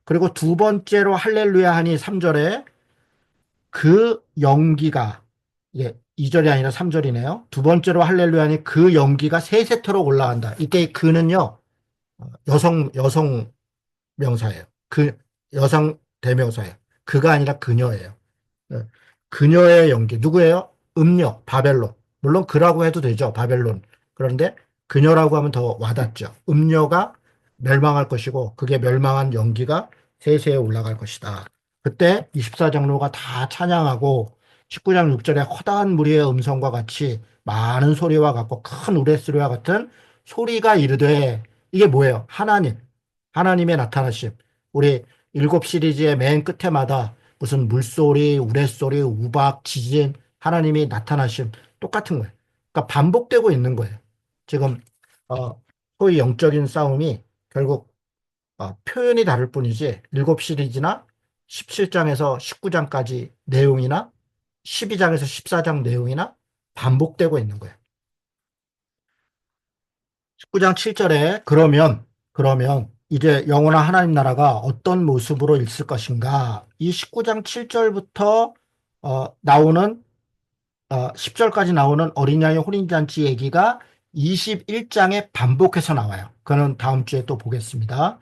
S1: 그리고 두 번째로 할렐루야 하니 3절에 그 연기가, 예, 2절이 아니라 3절이네요. 두 번째로 할렐루야 하니 그 연기가 세세토록 올라간다. 이때 그는요, 여성 명사예요. 그 여성 대명사예요. 그가 아니라 그녀예요. 예. 그녀의 연기. 누구예요? 음녀, 바벨론. 물론 그라고 해도 되죠. 바벨론. 그런데 그녀라고 하면 더 와닿죠. 음녀가 멸망할 것이고 그게 멸망한 연기가 세세에 올라갈 것이다. 그때 24장로가 다 찬양하고 19장 6절에 허다한 무리의 음성과 같이 많은 소리와 같고 큰 우레소리와 같은 소리가 이르되 이게 뭐예요? 하나님의 나타나심. 우리 7시리즈의 맨 끝에마다 무슨 물소리, 우레소리, 우박, 지진, 하나님이 나타나심 똑같은 거예요. 그러니까 반복되고 있는 거예요. 지금 소위 영적인 싸움이 결국 표현이 다를 뿐이지 7시리즈나 17장에서 19장까지 내용이나 12장에서 14장 내용이나 반복되고 있는 거예요. 19장 7절에 그러면 이제 영원한 하나님 나라가 어떤 모습으로 있을 것인가? 이 19장 7절부터 나오는 10절까지 나오는 어린 양의 혼인잔치 얘기가 21장에 반복해서 나와요. 그는 다음 주에 또 보겠습니다.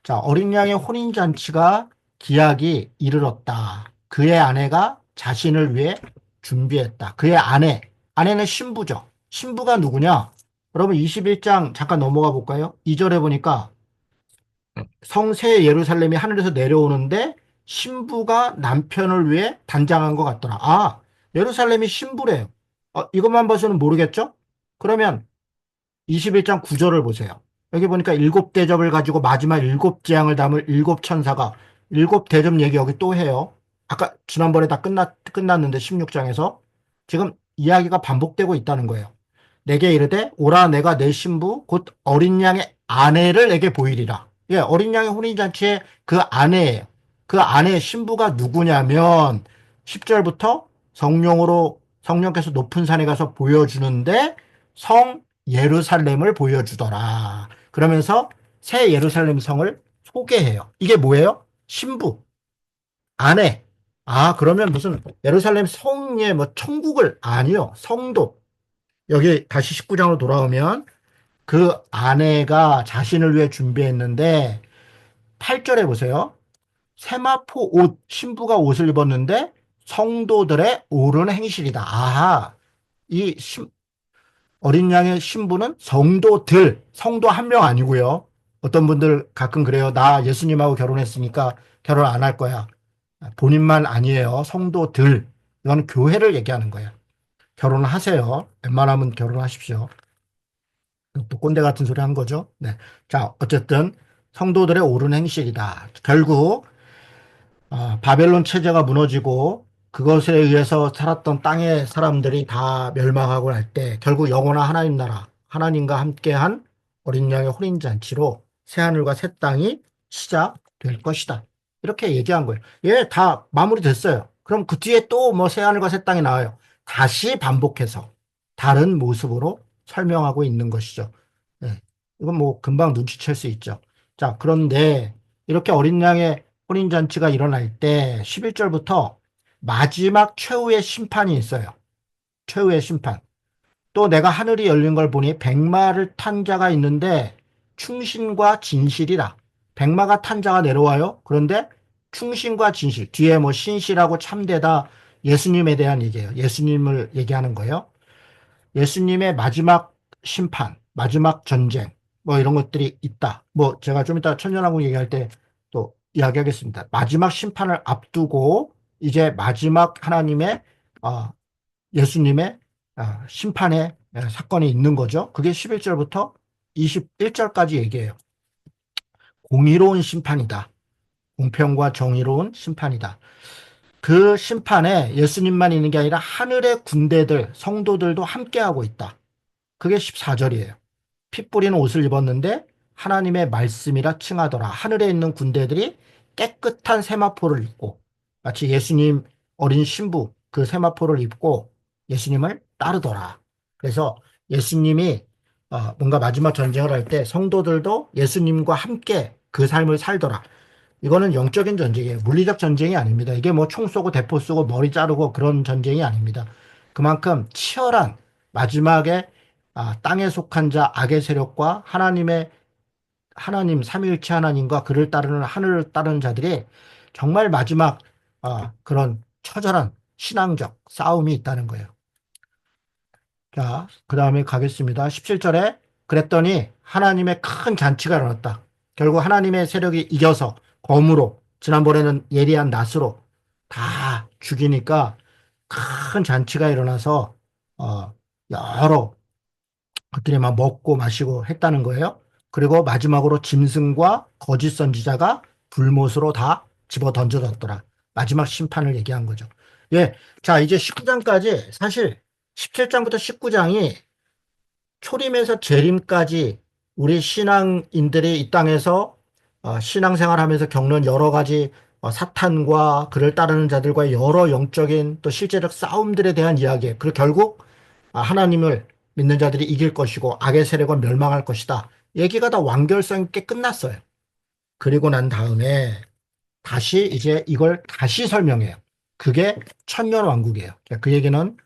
S1: 자, 어린 양의 혼인잔치가 기약이 이르렀다. 그의 아내가 자신을 위해 준비했다. 그의 아내는 신부죠. 신부가 누구냐? 여러분 21장 잠깐 넘어가 볼까요? 2절에 보니까 성새 예루살렘이 하늘에서 내려오는데 신부가 남편을 위해 단장한 것 같더라. 아, 예루살렘이 신부래요. 이것만 봐서는 모르겠죠? 그러면 21장 9절을 보세요. 여기 보니까 일곱 대접을 가지고 마지막 일곱 재앙을 담을 일곱 천사가 일곱 대접 얘기 여기 또 해요. 아까 지난번에 다 끝났는데 16장에서 지금 이야기가 반복되고 있다는 거예요. 내게 이르되 오라 내가 내 신부 곧 어린 양의 아내를 내게 보이리라. 예, 어린 양의 혼인잔치의 그 아내예요. 그 아내의 신부가 누구냐면 10절부터 성령께서 높은 산에 가서 보여주는데 성 예루살렘을 보여주더라. 그러면서 새 예루살렘 성을 소개해요. 이게 뭐예요? 신부, 아내. 아, 그러면 무슨 예루살렘 성에 뭐 천국을 아니요. 성도. 여기 다시 19장으로 돌아오면 그 아내가 자신을 위해 준비했는데 8절에 보세요. 세마포 옷, 신부가 옷을 입었는데 성도들의 옳은 행실이다. 아하, 이 어린 양의 신부는 성도들, 성도 한 명 아니고요. 어떤 분들 가끔 그래요. 나 예수님하고 결혼했으니까 결혼 안 할 거야. 본인만 아니에요. 성도들. 이건 교회를 얘기하는 거예요. 결혼하세요. 웬만하면 결혼하십시오. 또 꼰대 같은 소리 한 거죠. 네. 자, 어쨌든 성도들의 옳은 행실이다. 결국 바벨론 체제가 무너지고 그것에 의해서 살았던 땅의 사람들이 다 멸망하고 날 때 결국 영원한 하나님 나라, 하나님과 함께한 어린 양의 혼인잔치로 새하늘과 새 땅이 시작될 것이다. 이렇게 얘기한 거예요. 예, 다 마무리됐어요. 그럼 그 뒤에 또 뭐 새하늘과 새 땅이 나와요. 다시 반복해서 다른 모습으로 설명하고 있는 것이죠. 예, 이건 뭐 금방 눈치챌 수 있죠. 자, 그런데 이렇게 어린 양의 혼인잔치가 일어날 때 11절부터 마지막 최후의 심판이 있어요. 최후의 심판. 또 내가 하늘이 열린 걸 보니 백마를 탄 자가 있는데 충신과 진실이라. 백마가 탄 자가 내려와요. 그런데 충신과 진실. 뒤에 뭐 신실하고 참되다 예수님에 대한 얘기예요. 예수님을 얘기하는 거예요. 예수님의 마지막 심판, 마지막 전쟁, 뭐 이런 것들이 있다. 뭐 제가 좀 이따 천년왕국 얘기할 때 또 이야기하겠습니다. 마지막 심판을 앞두고 이제 마지막 하나님의 예수님의 심판의 사건이 있는 거죠. 그게 11절부터 21절까지 얘기해요. 공의로운 심판이다. 공평과 정의로운 심판이다. 그 심판에 예수님만 있는 게 아니라 하늘의 군대들, 성도들도 함께하고 있다. 그게 14절이에요. 피 뿌리는 옷을 입었는데 하나님의 말씀이라 칭하더라. 하늘에 있는 군대들이 깨끗한 세마포를 입고 마치 예수님 어린 신부 그 세마포를 입고 예수님을 따르더라. 그래서 예수님이 뭔가 마지막 전쟁을 할 때 성도들도 예수님과 함께 그 삶을 살더라. 이거는 영적인 전쟁이에요. 물리적 전쟁이 아닙니다. 이게 뭐 총 쏘고 대포 쏘고 머리 자르고 그런 전쟁이 아닙니다. 그만큼 치열한 마지막에 땅에 속한 자 악의 세력과 하나님 삼위일체 하나님과 그를 따르는 하늘을 따르는 자들이 정말 마지막 그런 처절한 신앙적 싸움이 있다는 거예요. 자, 그 다음에 가겠습니다. 17절에 그랬더니 하나님의 큰 잔치가 일어났다. 결국 하나님의 세력이 이겨서 검으로 지난번에는 예리한 낫으로 다 죽이니까 큰 잔치가 일어나서 여러 것들이 막 먹고 마시고 했다는 거예요. 그리고 마지막으로 짐승과 거짓 선지자가 불못으로 다 집어 던져졌더라. 마지막 심판을 얘기한 거죠. 예. 자, 이제 19장까지 사실 17장부터 19장이 초림에서 재림까지 우리 신앙인들이 이 땅에서 신앙생활 하면서 겪는 여러 가지 사탄과 그를 따르는 자들과의 여러 영적인 또 실제적 싸움들에 대한 이야기예요. 그리고 결국 하나님을 믿는 자들이 이길 것이고 악의 세력은 멸망할 것이다. 얘기가 다 완결성 있게 끝났어요. 그리고 난 다음에 다시 이제 이걸 다시 설명해요. 그게 천년왕국이에요. 그 얘기는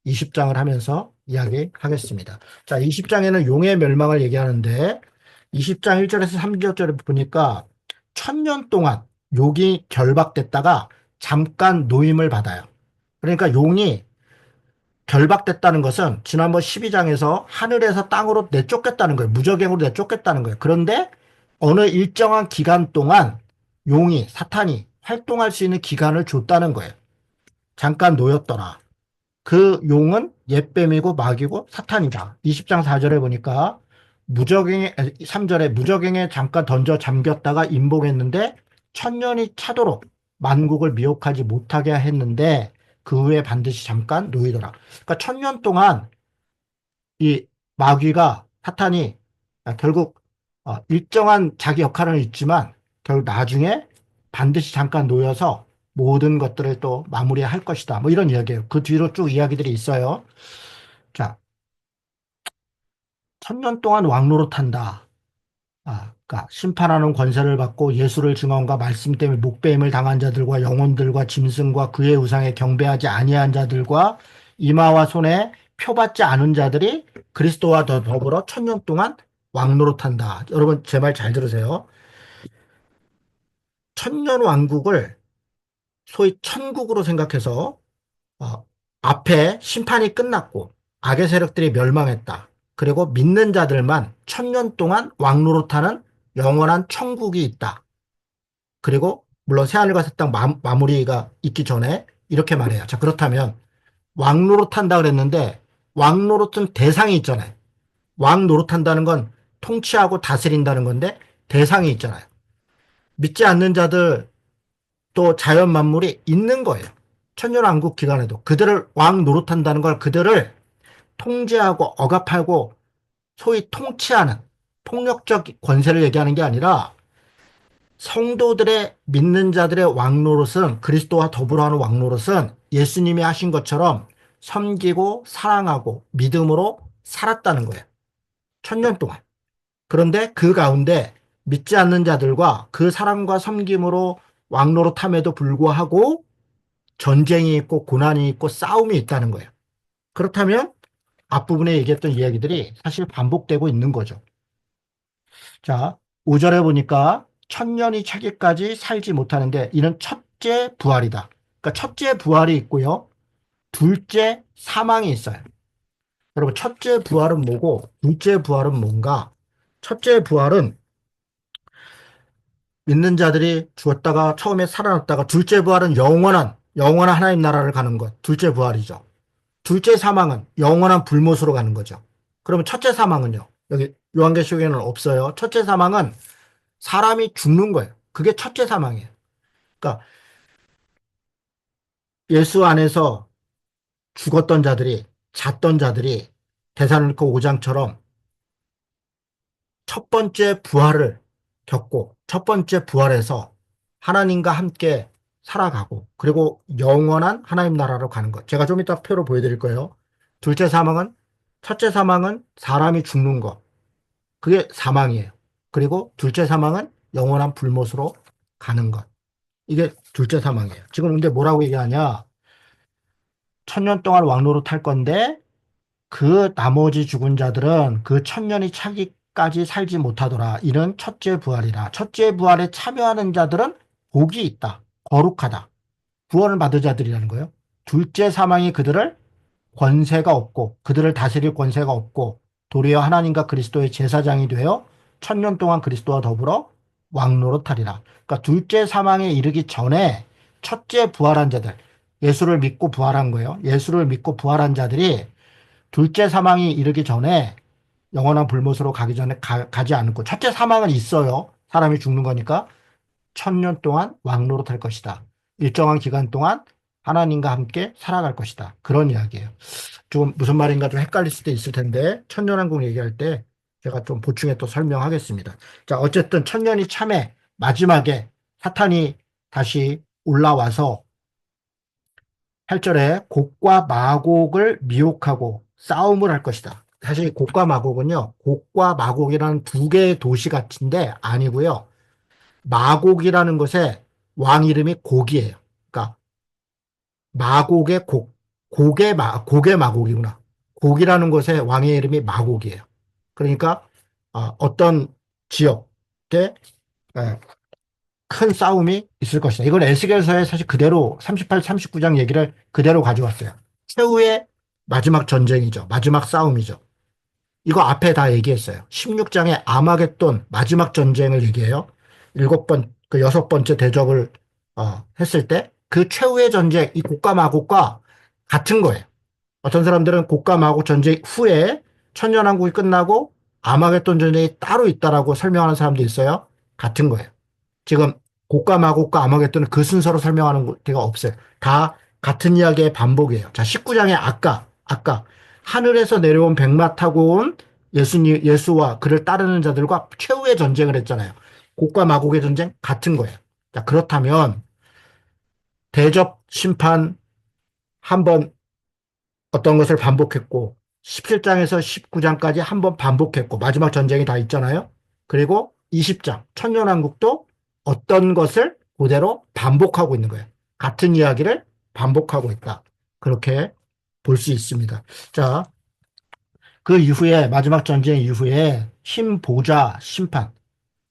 S1: 20장을 하면서 이야기하겠습니다. 자, 20장에는 용의 멸망을 얘기하는데 20장 1절에서 3절에 보니까 천년 동안 용이 결박됐다가 잠깐 노임을 받아요. 그러니까 용이 결박됐다는 것은 지난번 12장에서 하늘에서 땅으로 내쫓겠다는 거예요. 무적행으로 내쫓겠다는 거예요. 그런데 어느 일정한 기간 동안 사탄이 활동할 수 있는 기간을 줬다는 거예요. 잠깐 놓였더라. 그 용은 옛뱀이고 마귀고 사탄이다. 20장 4절에 보니까 무적행에, 3절에 무적행에 잠깐 던져 잠겼다가 임복했는데 천년이 차도록 만국을 미혹하지 못하게 했는데 그 후에 반드시 잠깐 놓이더라. 그러니까 천년 동안 이 마귀가 사탄이 결국 일정한 자기 역할은 있지만 결국 나중에 반드시 잠깐 놓여서 모든 것들을 또 마무리할 것이다. 뭐 이런 이야기예요. 그 뒤로 쭉 이야기들이 있어요. 자, 천년 동안 왕노릇한다. 그러니까 심판하는 권세를 받고 예수를 증언과 말씀 때문에 목배임을 당한 자들과 영혼들과 짐승과 그의 우상에 경배하지 아니한 자들과 이마와 손에 표받지 않은 자들이 그리스도와 더불어 천년 동안 왕노릇한다. 여러분 제 말 잘 들으세요. 천년 왕국을 소위 천국으로 생각해서 어, 앞에 심판이 끝났고 악의 세력들이 멸망했다. 그리고 믿는 자들만 천년 동안 왕노릇하는 영원한 천국이 있다. 그리고 물론 새하늘과 새 땅 마무리가 있기 전에 이렇게 말해요. 자, 그렇다면 왕 노릇한다 그랬는데 왕 노릇은 대상이 있잖아요. 왕 노릇한다는 건 통치하고 다스린다는 건데 대상이 있잖아요. 믿지 않는 자들 또 자연 만물이 있는 거예요. 천년왕국 기간에도 그들을 왕 노릇한다는 걸 그들을 통제하고 억압하고 소위 통치하는 폭력적 권세를 얘기하는 게 아니라 성도들의 믿는 자들의 왕노릇은 그리스도와 더불어 하는 왕노릇은 예수님이 하신 것처럼 섬기고 사랑하고 믿음으로 살았다는 거예요. 천년 동안. 그런데 그 가운데 믿지 않는 자들과 그 사랑과 섬김으로 왕노릇함에도 불구하고 전쟁이 있고 고난이 있고 싸움이 있다는 거예요. 그렇다면 앞부분에 얘기했던 이야기들이 사실 반복되고 있는 거죠. 자, 5절에 보니까 천년이 차기까지 살지 못하는데 이는 첫째 부활이다. 그러니까 첫째 부활이 있고요. 둘째 사망이 있어요. 여러분, 첫째 부활은 뭐고 둘째 부활은 뭔가? 첫째 부활은 믿는 자들이 죽었다가 처음에 살아났다가 둘째 부활은 영원한 하나님 나라를 가는 것. 둘째 부활이죠. 둘째 사망은 영원한 불못으로 가는 거죠. 그러면 첫째 사망은요? 여기 요한계시록에는 없어요. 첫째 사망은 사람이 죽는 거예요. 그게 첫째 사망이에요. 그러니까 예수 안에서 죽었던 자들이 잤던 자들이 데살로니가 5장처럼 첫 번째 부활을 겪고 첫 번째 부활에서 하나님과 함께 살아가고 그리고 영원한 하나님 나라로 가는 것. 제가 좀 이따 표로 보여드릴 거예요. 둘째 사망은 첫째 사망은 사람이 죽는 것. 그게 사망이에요. 그리고 둘째 사망은 영원한 불못으로 가는 것. 이게 둘째 사망이에요. 지금 근데 뭐라고 얘기하냐? 천년 동안 왕노릇 할 건데 그 나머지 죽은 자들은 그 천년이 차기까지 살지 못하더라. 이는 첫째 부활이라. 첫째 부활에 참여하는 자들은 복이 있다. 거룩하다. 구원을 받은 자들이라는 거예요. 둘째 사망이 그들을 권세가 없고 그들을 다스릴 권세가 없고 도리어 하나님과 그리스도의 제사장이 되어 천년 동안 그리스도와 더불어 왕노릇하리라. 그러니까 둘째 사망에 이르기 전에 첫째 부활한 자들, 예수를 믿고 부활한 거예요. 예수를 믿고 부활한 자들이 둘째 사망이 이르기 전에 영원한 불못으로 가기 전에 가지 않고 첫째 사망은 있어요. 사람이 죽는 거니까 천년 동안 왕노릇할 것이다. 일정한 기간 동안 하나님과 함께 살아갈 것이다. 그런 이야기예요. 좀 무슨 말인가 좀 헷갈릴 수도 있을 텐데 천년왕국 얘기할 때 제가 좀 보충해 또 설명하겠습니다. 자, 어쨌든 천년이 참에 마지막에 사탄이 다시 올라와서 8절에 곡과 마곡을 미혹하고 싸움을 할 것이다. 사실 곡과 마곡은요, 곡과 마곡이라는 두 개의 도시 같은데 아니고요. 마곡이라는 것의 왕 이름이 곡이에요. 그러니까 마곡의 곡, 곡의 마곡이구나. 곡이라는 것의 왕의 이름이 마곡이에요. 그러니까 어떤 지역에 큰 싸움이 있을 것이다. 이건 에스겔서에 사실 그대로 38, 39장 얘기를 그대로 가져왔어요. 최후의 마지막 전쟁이죠. 마지막 싸움이죠. 이거 앞에 다 얘기했어요. 16장에 아마겟돈 마지막 전쟁을 얘기해요. 여섯 번째 대적을 했을 때 그 최후의 전쟁, 이 곡과 마곡과 같은 거예요. 어떤 사람들은 곡과 마곡 전쟁 후에 천년왕국이 끝나고 아마겟돈 전쟁이 따로 있다라고 설명하는 사람도 있어요. 같은 거예요. 지금 고가 마고가 아마겟돈은 그 순서로 설명하는 데가 없어요. 다 같은 이야기의 반복이에요. 자, 19장에 아까 하늘에서 내려온 백마 타고 온 예수와 그를 따르는 자들과 최후의 전쟁을 했잖아요. 고가 마고의 전쟁 같은 거예요. 자, 그렇다면 대접 심판 한 번 어떤 것을 반복했고 17장에서 19장까지 한 번 반복했고 마지막 전쟁이 다 있잖아요. 그리고 20장 천년왕국도 어떤 것을 그대로 반복하고 있는 거예요. 같은 이야기를 반복하고 있다. 그렇게 볼 수 있습니다. 자, 그 이후에 마지막 전쟁 이후에 신보좌 심판,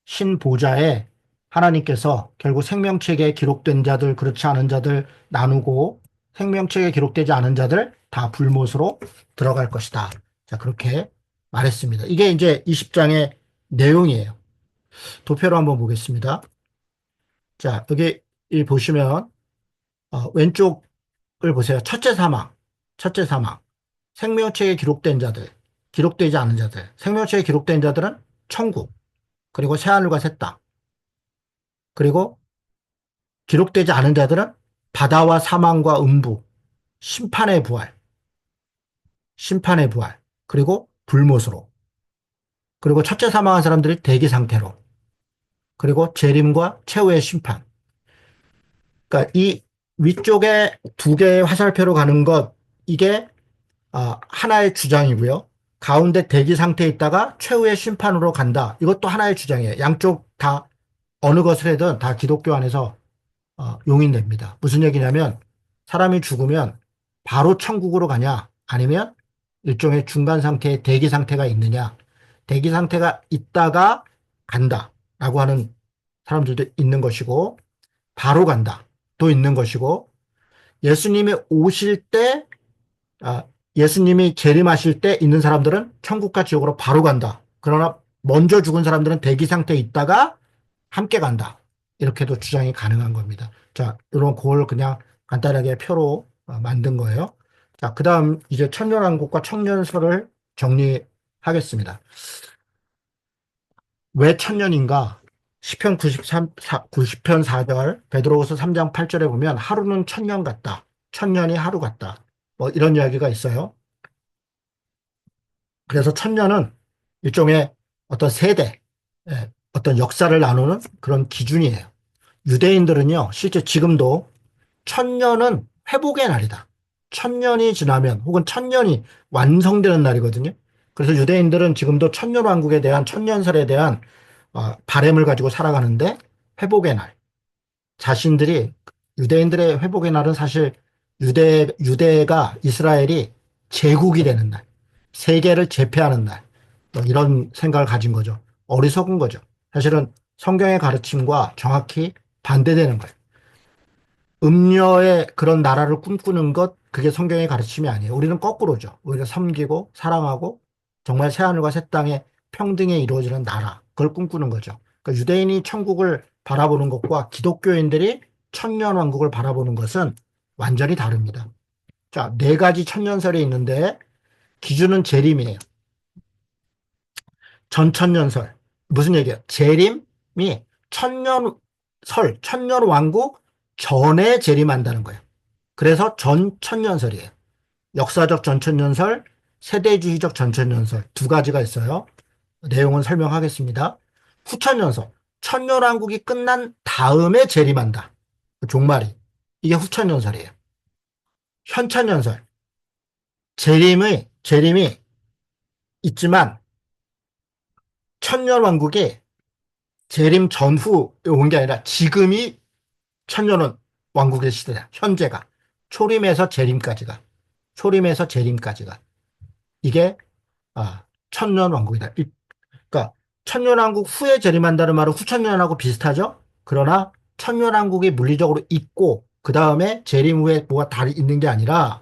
S1: 신보좌에 하나님께서 결국 생명책에 기록된 자들, 그렇지 않은 자들 나누고 생명책에 기록되지 않은 자들 다 불못으로 들어갈 것이다. 자, 그렇게 말했습니다. 이게 이제 20장의 내용이에요. 도표로 한번 보겠습니다. 자, 여기 이 보시면 왼쪽을 보세요. 첫째 사망, 첫째 사망. 생명책에 기록된 자들, 기록되지 않은 자들. 생명책에 기록된 자들은 천국, 그리고 새하늘과 새 땅. 그리고 기록되지 않은 자들은 바다와 사망과 음부, 심판의 부활, 심판의 부활, 그리고 불못으로. 그리고 첫째 사망한 사람들이 대기 상태로. 그리고 재림과 최후의 심판. 그러니까 이 위쪽에 두 개의 화살표로 가는 것, 이게 하나의 주장이고요. 가운데 대기 상태에 있다가 최후의 심판으로 간다. 이것도 하나의 주장이에요. 양쪽 다 어느 것을 해든 다 기독교 안에서 용인됩니다. 무슨 얘기냐면 사람이 죽으면 바로 천국으로 가냐 아니면 일종의 중간 상태의 대기 상태가 있느냐. 대기 상태가 있다가 간다라고 하는 사람들도 있는 것이고 바로 간다 또 있는 것이고 예수님이 오실 때 아, 예수님이 재림하실 때 있는 사람들은 천국과 지옥으로 바로 간다. 그러나 먼저 죽은 사람들은 대기 상태에 있다가 함께 간다. 이렇게도 주장이 가능한 겁니다. 자, 이런 걸 그냥 간단하게 표로 만든 거예요. 자, 그 다음 이제 천년왕국과 청년설을 정리하겠습니다. 왜 천년인가? 시편 90편 4절, 베드로후서 3장 8절에 보면 하루는 천년 같다. 천년이 하루 같다. 뭐 이런 이야기가 있어요. 그래서 천년은 일종의 어떤 세대, 어떤 역사를 나누는 그런 기준이에요. 유대인들은요, 실제 지금도 천년은 회복의 날이다. 천년이 지나면 혹은 천년이 완성되는 날이거든요. 그래서 유대인들은 지금도 천년왕국에 대한 천년설에 대한 바램을 가지고 살아가는데 회복의 날. 자신들이 유대인들의 회복의 날은 사실 유대가 이스라엘이 제국이 되는 날, 세계를 제패하는 날, 뭐 이런 생각을 가진 거죠. 어리석은 거죠. 사실은 성경의 가르침과 정확히 반대되는 거예요. 음녀의 그런 나라를 꿈꾸는 것, 그게 성경의 가르침이 아니에요. 우리는 거꾸로죠. 오히려 섬기고 사랑하고 정말 새하늘과 새 땅에 평등에 이루어지는 나라, 그걸 꿈꾸는 거죠. 그러니까 유대인이 천국을 바라보는 것과 기독교인들이 천년왕국을 바라보는 것은 완전히 다릅니다. 자, 네 가지 천년설이 있는데 기준은 재림이에요. 전천년설. 무슨 얘기예요? 재림이 천년왕국 전에 재림한다는 거예요. 그래서 전천년설이에요. 역사적 전천년설, 세대주의적 전천년설 두 가지가 있어요. 내용은 설명하겠습니다. 후천년설, 천년왕국이 끝난 다음에 재림한다. 그 종말이. 이게 후천년설이에요. 현천년설, 재림이 있지만 천년왕국이 재림 전후 온 게 아니라 지금이 천년은 왕국의 시대야. 현재가. 초림에서 재림까지가. 초림에서 재림까지가. 이게 천년왕국이다. 그러니까 천년왕국 후에 재림한다는 말은 후천년하고 비슷하죠. 그러나 천년왕국이 물리적으로 있고 그 다음에 재림 후에 뭐가 다리 있는 게 아니라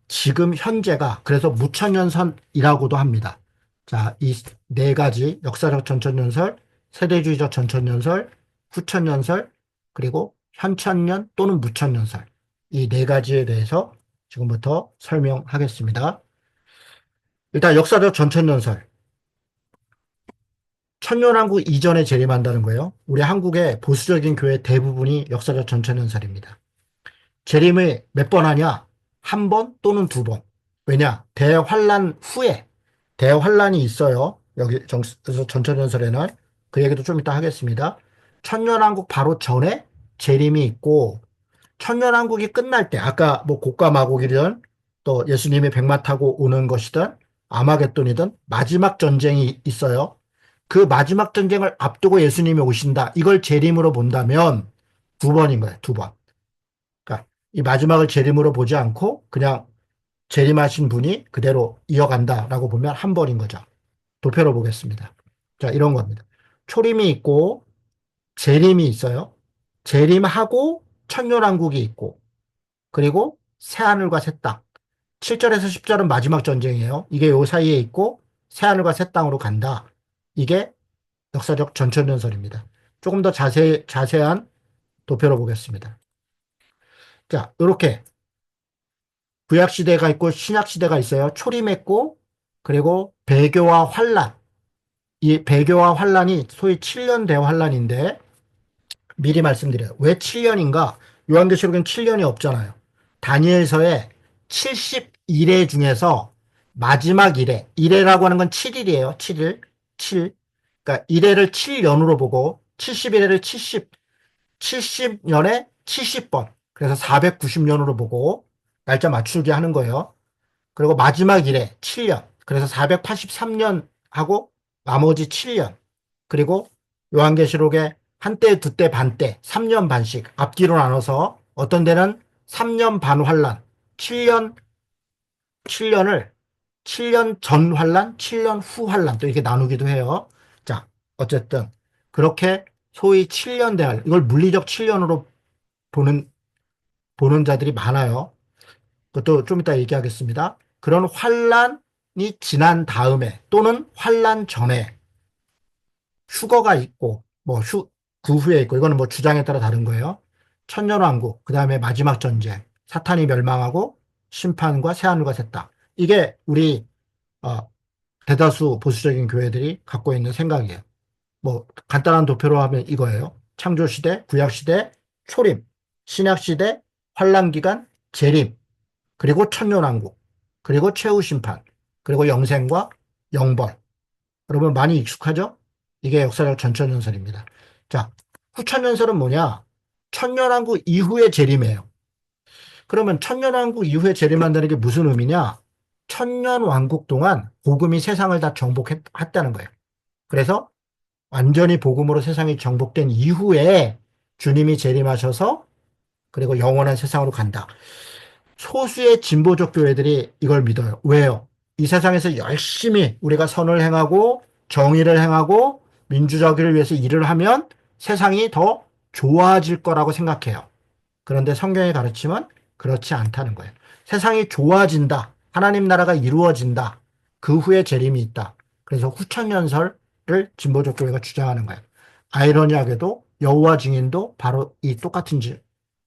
S1: 지금 현재가 그래서 무천년설이라고도 합니다. 자, 이 네 가지 역사적 전천년설, 세대주의적 전천년설, 후천년설, 그리고 현천년 또는 무천년설 이 네 가지에 대해서 지금부터 설명하겠습니다. 일단 역사적 전천년설. 천년왕국 이전에 재림한다는 거예요. 우리 한국의 보수적인 교회 대부분이 역사적 전천연설입니다. 재림을 몇 번 하냐? 한 번 또는 두 번. 왜냐? 대환란 후에 대환란이 있어요. 여기 전천연설에는 그 얘기도 좀 이따 하겠습니다. 천년왕국 바로 전에 재림이 있고 천년왕국이 끝날 때 아까 뭐 곡과 마곡이든 또 예수님이 백마 타고 오는 것이든 아마겟돈이든 마지막 전쟁이 있어요. 그 마지막 전쟁을 앞두고 예수님이 오신다. 이걸 재림으로 본다면 두 번인 거예요. 두 번. 그러니까 이 마지막을 재림으로 보지 않고 그냥 재림하신 분이 그대로 이어간다라고 보면 한 번인 거죠. 도표로 보겠습니다. 자, 이런 겁니다. 초림이 있고 재림이 있어요. 재림하고 천년왕국이 있고 그리고 새하늘과 새 땅. 7절에서 10절은 마지막 전쟁이에요. 이게 요 사이에 있고 새하늘과 새 땅으로 간다. 이게 역사적 전천연설입니다. 조금 더 자세한 도표로 보겠습니다. 자, 이렇게 구약시대가 있고 신약시대가 있어요. 초림했고 그리고 배교와 환란. 이 배교와 환란이 소위 7년 대환란인데 미리 말씀드려요. 왜 7년인가? 요한계시록엔 7년이 없잖아요. 다니엘서에 71회 중에서 마지막 1회, 1회라고 하는 건 7일이에요. 7일, 7. 그러니까 1회를 7년으로 보고 71회를 70년에 70번. 그래서 490년으로 보고 날짜 맞추기 하는 거예요. 그리고 마지막 1회 7년. 그래서 483년 하고 나머지 7년. 그리고 요한계시록에 한때, 두때, 반때, 3년 반씩 앞뒤로 나눠서 어떤 데는 3년 반 환란, 7년, 7년을 7년 전 환란, 7년 후 환란 또 이렇게 나누기도 해요. 자, 어쨌든 그렇게 소위 7년 대환, 이걸 물리적 7년으로 보는 자들이 많아요. 그것도 좀 이따 얘기하겠습니다. 그런 환란이 지난 다음에 또는 환란 전에 휴거가 있고 그 후에 있고 이거는 뭐 주장에 따라 다른 거예요. 천년왕국, 그 다음에 마지막 전쟁, 사탄이 멸망하고 심판과 새하늘과 새 땅. 이게 우리 어, 대다수 보수적인 교회들이 갖고 있는 생각이에요. 뭐 간단한 도표로 하면 이거예요. 창조시대, 구약시대, 초림, 신약시대, 환란기간, 재림, 그리고 천년왕국, 그리고 최후심판, 그리고 영생과 영벌. 여러분 많이 익숙하죠? 이게 역사적 전천연설입니다. 자, 후천연설은 뭐냐? 천년왕국 이후의 재림이에요. 그러면 천년왕국 이후에 재림한다는 게 무슨 의미냐? 천년왕국 동안 복음이 세상을 다 정복했다는 거예요. 그래서 완전히 복음으로 세상이 정복된 이후에 주님이 재림하셔서 그리고 영원한 세상으로 간다. 소수의 진보적 교회들이 이걸 믿어요. 왜요? 이 세상에서 열심히 우리가 선을 행하고 정의를 행하고 민주주의를 위해서 일을 하면 세상이 더 좋아질 거라고 생각해요. 그런데 성경의 가르침은 그렇지 않다는 거예요. 세상이 좋아진다. 하나님 나라가 이루어진다. 그 후에 재림이 있다. 그래서 후천연설을 진보적 교회가 주장하는 거예요. 아이러니하게도 여호와 증인도 바로 이 똑같은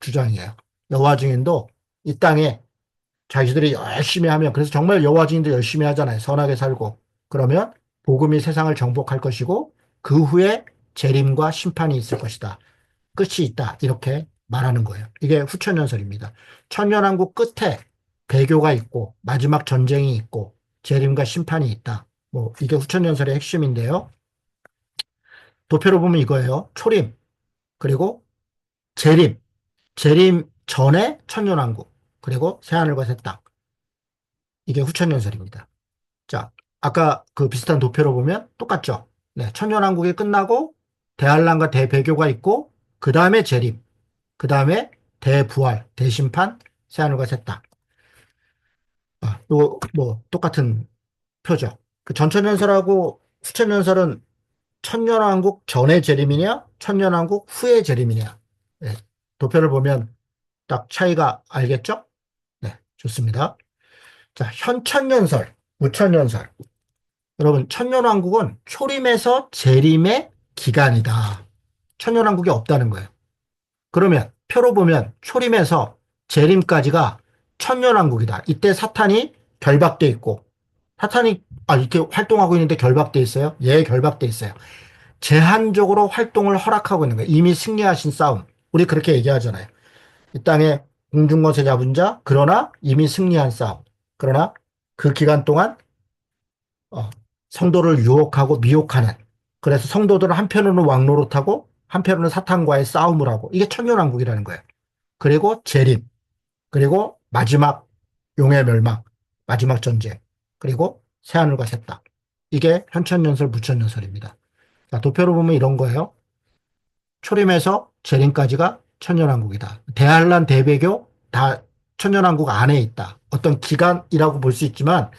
S1: 주장이에요. 여호와 증인도 이 땅에 자기들이 열심히 하면 그래서 정말 여호와 증인도 열심히 하잖아요. 선하게 살고 그러면 복음이 세상을 정복할 것이고 그 후에 재림과 심판이 있을 것이다. 끝이 있다. 이렇게 말하는 거예요. 이게 후천연설입니다. 천년왕국 끝에 배교가 있고 마지막 전쟁이 있고 재림과 심판이 있다. 뭐 이게 후천연설의 핵심인데요. 도표로 보면 이거예요. 초림 그리고 재림, 재림 전에 천년왕국 그리고 새하늘과 새 땅. 이게 후천연설입니다. 자, 아까 그 비슷한 도표로 보면 똑같죠. 네, 천년왕국이 끝나고 대환란과 대배교가 있고 그 다음에 재림, 그 다음에 대부활, 대심판, 새하늘과 새 땅. 뭐 똑같은 표죠. 그 전천연설하고 후천연설은 천년왕국 전의 재림이냐, 천년왕국 후의 재림이냐. 네, 도표를 보면 딱 차이가 알겠죠? 네, 좋습니다. 자, 현천연설, 무천연설. 여러분, 천년왕국은 초림에서 재림의 기간이다. 천년왕국이 없다는 거예요. 그러면 표로 보면 초림에서 재림까지가 천년왕국이다. 이때 사탄이 결박돼 있고 사탄이 이렇게 활동하고 있는데 결박돼 있어요? 예, 결박돼 있어요. 제한적으로 활동을 허락하고 있는 거예요. 이미 승리하신 싸움. 우리 그렇게 얘기하잖아요. 이 땅에 공중권세 잡은 자, 그러나 이미 승리한 싸움. 그러나 그 기간 동안 어, 성도를 유혹하고 미혹하는. 그래서 성도들은 한편으로는 왕노릇하고 한편으로는 사탄과의 싸움을 하고 이게 천년왕국이라는 거예요. 그리고 재림, 그리고 마지막 용의 멸망, 마지막 전쟁, 그리고 새하늘과 새 땅. 이게 현천연설, 무천연설입니다. 자, 도표로 보면 이런 거예요. 초림에서 재림까지가 천년왕국이다. 대한란, 대배교 다 천년왕국 안에 있다. 어떤 기간이라고 볼 수 있지만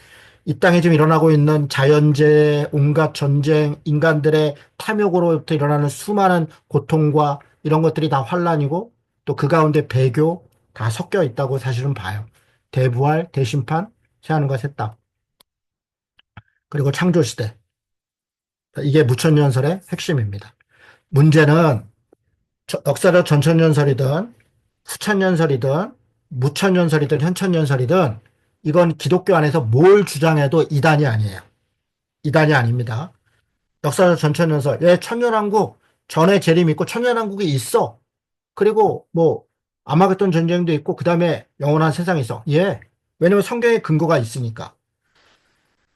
S1: 이 땅에 지금 일어나고 있는 자연재해, 온갖 전쟁, 인간들의 탐욕으로부터 일어나는 수많은 고통과 이런 것들이 다 환란이고 또 그 가운데 배교 다 섞여 있다고 사실은 봐요. 대부활, 대심판, 새하늘과 새 땅, 그리고 창조시대. 이게 무천년설의 핵심입니다. 문제는 역사적 전천년설이든 후천년설이든 무천년설이든 현천년설이든 이건 기독교 안에서 뭘 주장해도 이단이 아니에요. 이단이 아닙니다. 역사적 전천년설. 예, 천년왕국 전에 재림이 있고 천년왕국이 있어. 그리고 뭐 아마겟돈 전쟁도 있고 그다음에 영원한 세상이 있어. 예. 왜냐면 성경에 근거가 있으니까.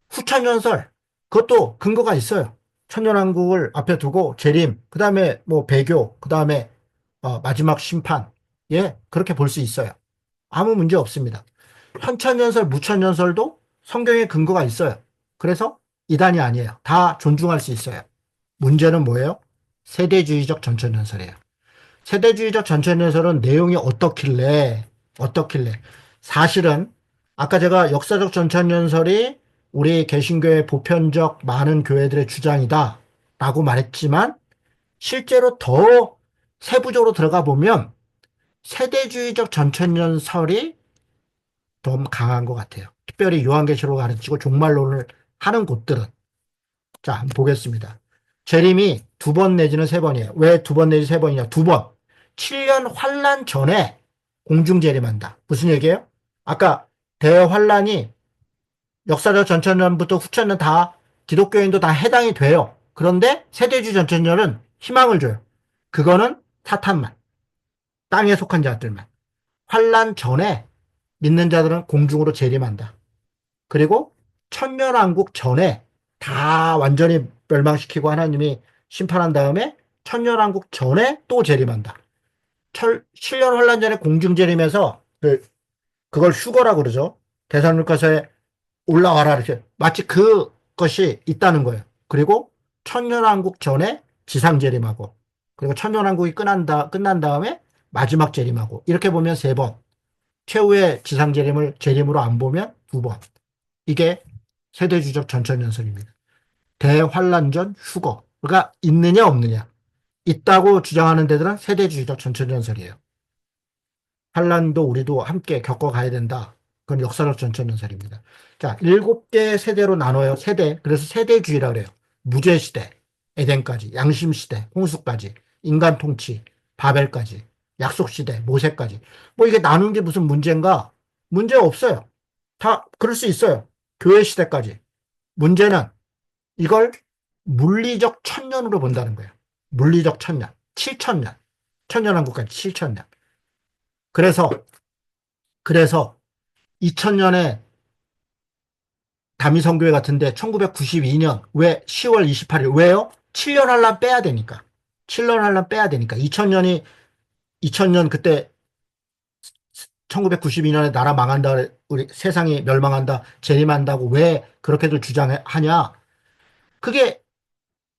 S1: 후천년설. 그것도 근거가 있어요. 천년왕국을 앞에 두고 재림, 그다음에 뭐 배교, 그다음에 마지막 심판. 예, 그렇게 볼 수 있어요. 아무 문제 없습니다. 현천연설, 무천연설도 성경에 근거가 있어요. 그래서 이단이 아니에요. 다 존중할 수 있어요. 문제는 뭐예요? 세대주의적 전천연설이에요. 세대주의적 전천연설은 내용이 어떻길래. 사실은 아까 제가 역사적 전천연설이 우리 개신교의 보편적 많은 교회들의 주장이다 라고 말했지만 실제로 더 세부적으로 들어가 보면 세대주의적 전천연설이 좀 강한 것 같아요. 특별히 요한계시록을 가르치고 종말론을 하는 곳들은. 자, 한번 보겠습니다. 재림이 두 번 내지는 세 번이에요. 왜 두 번 내지 세 번이냐? 두 번. 7년 환란 전에 공중 재림한다. 무슨 얘기예요? 아까 대환란이 역사적 전천년부터 후천년 다 기독교인도 다 해당이 돼요. 그런데 세대주의 전천년은 희망을 줘요. 그거는 사탄만, 땅에 속한 자들만. 환란 전에 믿는 자들은 공중으로 재림한다. 그리고 천년왕국 전에 다 완전히 멸망시키고 하나님이 심판한 다음에 천년왕국 전에 또 재림한다. 7년 환란 전에 공중 재림해서 그걸 휴거라 그러죠. 대사님께서의 올라와라 이렇게 마치 그것이 있다는 거예요. 그리고 천년왕국 전에 지상 재림하고 그리고 천년왕국이 끝난 다음에 마지막 재림하고 이렇게 보면 세 번. 최후의 지상 재림을 재림으로 안 보면 두 번. 이게 세대주적 전천연설입니다. 대환란전 휴거가 있느냐 없느냐. 있다고 주장하는 데들은 세대주의적 전천연설이에요. 환란도 우리도 함께 겪어가야 된다. 그건 역사적 전천연설입니다. 자, 7개 세대로 나눠요. 세대. 그래서 세대주의라 그래요. 무죄시대, 에덴까지, 양심시대, 홍수까지, 인간 통치, 바벨까지, 약속시대, 모세까지. 뭐 이게 나눈 게 무슨 문제인가? 문제 없어요. 다 그럴 수 있어요. 교회 시대까지. 문제는 이걸 물리적 천년으로 본다는 거예요. 물리적 천년. 7천년. 천년왕국까지 7천년. 그래서 2000년에 다미성교회 같은데 1992년 왜 10월 28일 왜요? 7년 한란 빼야 되니까. 7년 한란 빼야 되니까. 2000년 그때 1992년에 나라 망한다, 우리 세상이 멸망한다, 재림한다고 왜 그렇게들 주장하냐? 그게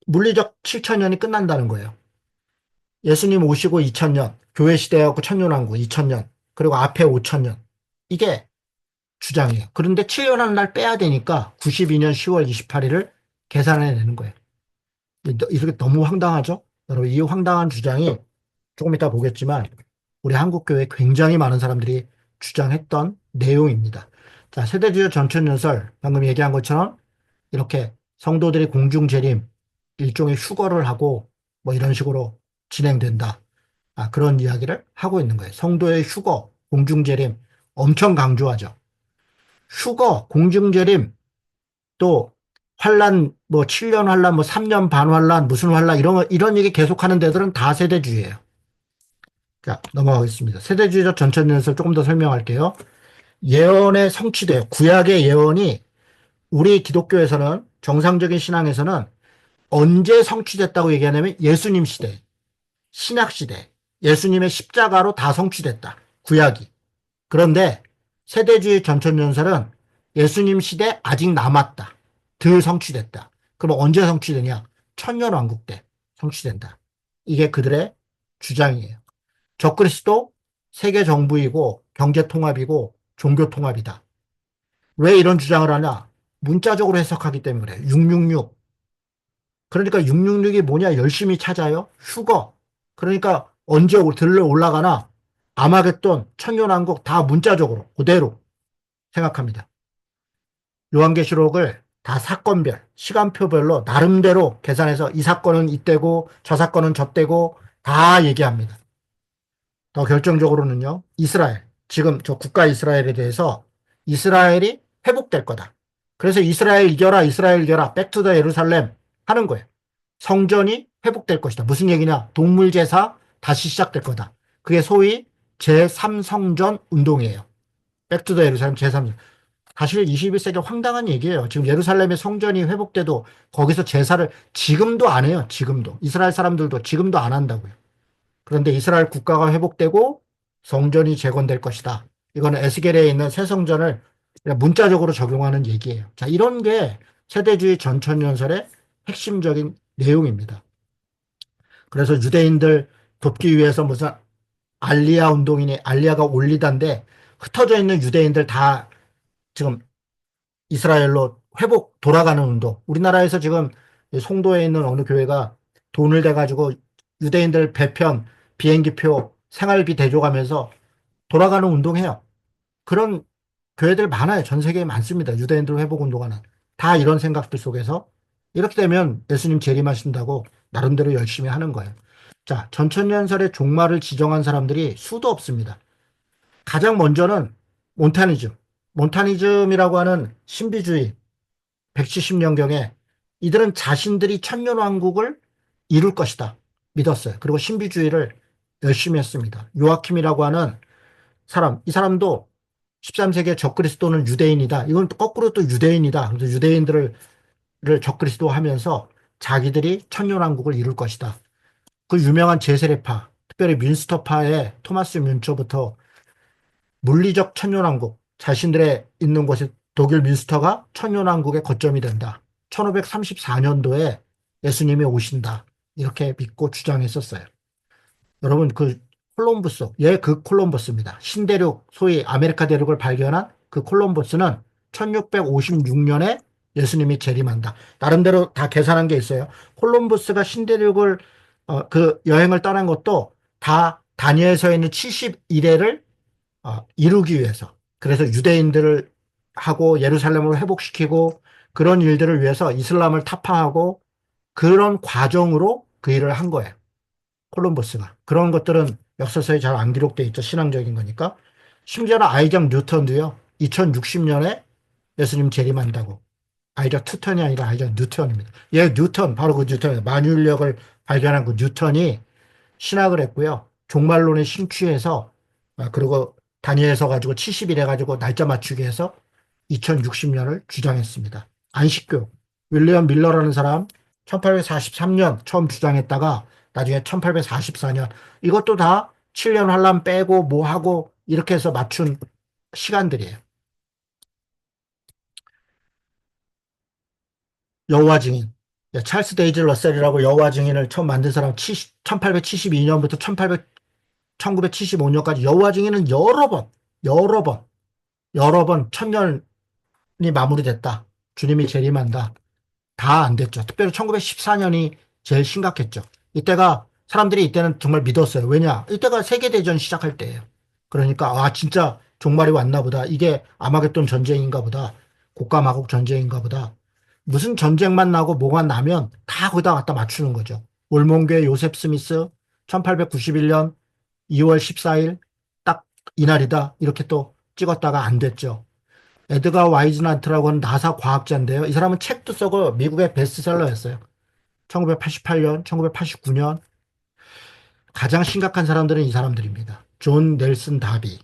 S1: 물리적 7천년이 끝난다는 거예요. 예수님 오시고 2000년, 교회 시대하고 천년왕국 2000년, 그리고 앞에 5000년. 이게 주장이에요. 그런데 7년 한 날 빼야 되니까 92년 10월 28일을 계산해내는 거예요. 이렇게 너무 황당하죠? 여러분, 이 황당한 주장이 조금 이따 보겠지만 우리 한국교회에 굉장히 많은 사람들이 주장했던 내용입니다. 자, 세대주의 전천연설, 방금 얘기한 것처럼 이렇게 성도들이 공중재림, 일종의 휴거를 하고 뭐 이런 식으로 진행된다. 그런 이야기를 하고 있는 거예요. 성도의 휴거, 공중재림 엄청 강조하죠. 휴거, 공중재림, 또 환란, 뭐 7년 환란, 뭐 3년 반 환란, 무슨 환란 이런 얘기 계속하는 데들은 다 세대주의예요. 자, 넘어가겠습니다. 세대주의적 전천년설 조금 더 설명할게요. 예언의 성취돼요. 구약의 예언이 우리 기독교에서는 정상적인 신앙에서는 언제 성취됐다고 얘기하냐면 예수님 시대, 신약 시대, 예수님의 십자가로 다 성취됐다. 구약이. 그런데 세대주의 전천년설은 예수님 시대 아직 남았다. 덜 성취됐다. 그럼 언제 성취되냐? 천년왕국 때 성취된다. 이게 그들의 주장이에요. 적그리스도 세계 정부이고 경제 통합이고 종교 통합이다. 왜 이런 주장을 하냐? 문자적으로 해석하기 때문에 그래. 666. 그러니까 666이 뭐냐? 열심히 찾아요. 휴거. 그러니까 언제 들러 올라가나 아마겟돈, 천년왕국 다 문자적으로 그대로 생각합니다. 요한계시록을 다 사건별, 시간표별로 나름대로 계산해서 이 사건은 이때고 저 사건은 저때고 다 얘기합니다. 더 결정적으로는요, 이스라엘. 지금 저 국가 이스라엘에 대해서 이스라엘이 회복될 거다. 그래서 이스라엘 이겨라, 이스라엘 이겨라, 백투더 예루살렘 하는 거예요. 성전이 회복될 것이다. 무슨 얘기냐? 동물제사 다시 시작될 거다. 그게 소위 제3성전 운동이에요. 백투더 예루살렘 제3성. 사실 21세기 황당한 얘기예요. 지금 예루살렘의 성전이 회복돼도 거기서 제사를 지금도 안 해요. 지금도. 이스라엘 사람들도 지금도 안 한다고요. 그런데 이스라엘 국가가 회복되고 성전이 재건될 것이다. 이거는 에스겔에 있는 새 성전을 문자적으로 적용하는 얘기예요. 자, 이런 게 세대주의 전천년설의 핵심적인 내용입니다. 그래서 유대인들 돕기 위해서 무슨 알리아 운동이니 알리아가 올리다인데 흩어져 있는 유대인들 다 지금 이스라엘로 회복 돌아가는 운동. 우리나라에서 지금 송도에 있는 어느 교회가 돈을 대가지고 유대인들 배편, 비행기표, 생활비 대줘가면서 돌아가는 운동해요. 그런 교회들 많아요. 전 세계에 많습니다. 유대인들 회복 운동하는. 다 이런 생각들 속에서 이렇게 되면 예수님 재림하신다고 나름대로 열심히 하는 거예요. 자, 전천년설의 종말을 지정한 사람들이 수도 없습니다. 가장 먼저는 몬타니즘. 몬타니즘이라고 하는 신비주의 170년경에 이들은 자신들이 천년왕국을 이룰 것이다 믿었어요. 그리고 신비주의를 열심히 했습니다. 요아킴이라고 하는 사람, 이 사람도 13세기에 적그리스도는 유대인이다. 이건 거꾸로 또 유대인이다. 그래서 유대인들을 적그리스도 하면서 자기들이 천년왕국을 이룰 것이다. 그 유명한 제세례파, 특별히 뮌스터파의 토마스 뮌처부터 물리적 천년왕국, 자신들의 있는 곳이 독일 뮌스터가 천년왕국의 거점이 된다. 1534년도에 예수님이 오신다. 이렇게 믿고 주장했었어요. 여러분, 그 콜럼버스, 그 콜럼버스입니다. 신대륙, 소위 아메리카 대륙을 발견한 그 콜럼버스는 1656년에 예수님이 재림한다. 나름대로 다 계산한 게 있어요. 콜럼버스가 신대륙을 그 여행을 떠난 것도 다 다니엘서에 있는 70일회를 이루기 위해서. 그래서 유대인들을 하고 예루살렘을 회복시키고 그런 일들을 위해서 이슬람을 타파하고 그런 과정으로 그 일을 한 거예요. 콜럼버스가. 그런 것들은 역사서에 잘 안 기록돼 있죠. 신앙적인 거니까. 심지어는 아이작 뉴턴도요. 2060년에 예수님 재림한다고. 아이작 투턴이 아니라 아이작 뉴턴입니다. 뉴턴, 바로 그 뉴턴, 만유인력을 발견한 그 뉴턴이 신학을 했고요. 종말론에 심취해서 그리고 다니엘서 가지고 70일 해가지고 날짜 맞추기 해서 2060년을 주장했습니다. 안식교 윌리엄 밀러라는 사람 1843년 처음 주장했다가 나중에 1844년 이것도 다 7년 환란 빼고 뭐 하고 이렇게 해서 맞춘 시간들이에요. 여호와 증인 찰스 데이지 러셀이라고 여호와 증인을 처음 만든 사람 1872년부터 1975년까지 여호와 증인은 여러 번 천년이 마무리됐다. 주님이 재림한다. 다 안 됐죠. 특별히 1914년이 제일 심각했죠. 이때가 사람들이 이때는 정말 믿었어요. 왜냐? 이때가 세계대전 시작할 때예요. 그러니까 진짜 종말이 왔나 보다. 이게 아마겟돈 전쟁인가 보다. 곡가마곡 전쟁인가 보다. 무슨 전쟁만 나고 뭐가 나면 다 거기다 갖다 맞추는 거죠. 올몬교의 요셉 스미스 1891년 2월 14일 딱 이날이다. 이렇게 또 찍었다가 안 됐죠. 에드가 와이즈나트라고 하는 나사 과학자인데요. 이 사람은 책도 쓰고 미국의 베스트셀러였어요. 1988년, 1989년. 가장 심각한 사람들은 이 사람들입니다. 존 넬슨 다비,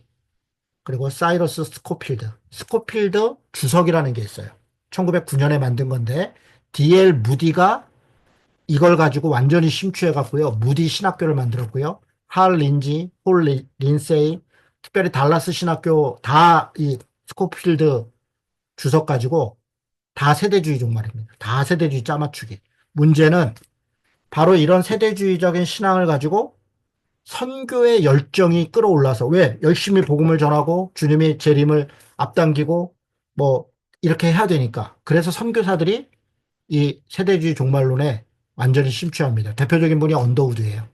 S1: 그리고 사이러스 스코필드. 스코필드 주석이라는 게 있어요. 1909년에 만든 건데, D.L. 무디가 이걸 가지고 완전히 심취해갖고요. 무디 신학교를 만들었고요. 할 린지, 린세이, 특별히 달라스 신학교 다 이 스코필드 주석 가지고 다 세대주의 종말입니다. 다 세대주의 짜맞추기. 문제는 바로 이런 세대주의적인 신앙을 가지고 선교의 열정이 끌어올라서 왜 열심히 복음을 전하고 주님이 재림을 앞당기고 뭐 이렇게 해야 되니까 그래서 선교사들이 이 세대주의 종말론에 완전히 심취합니다. 대표적인 분이 언더우드예요.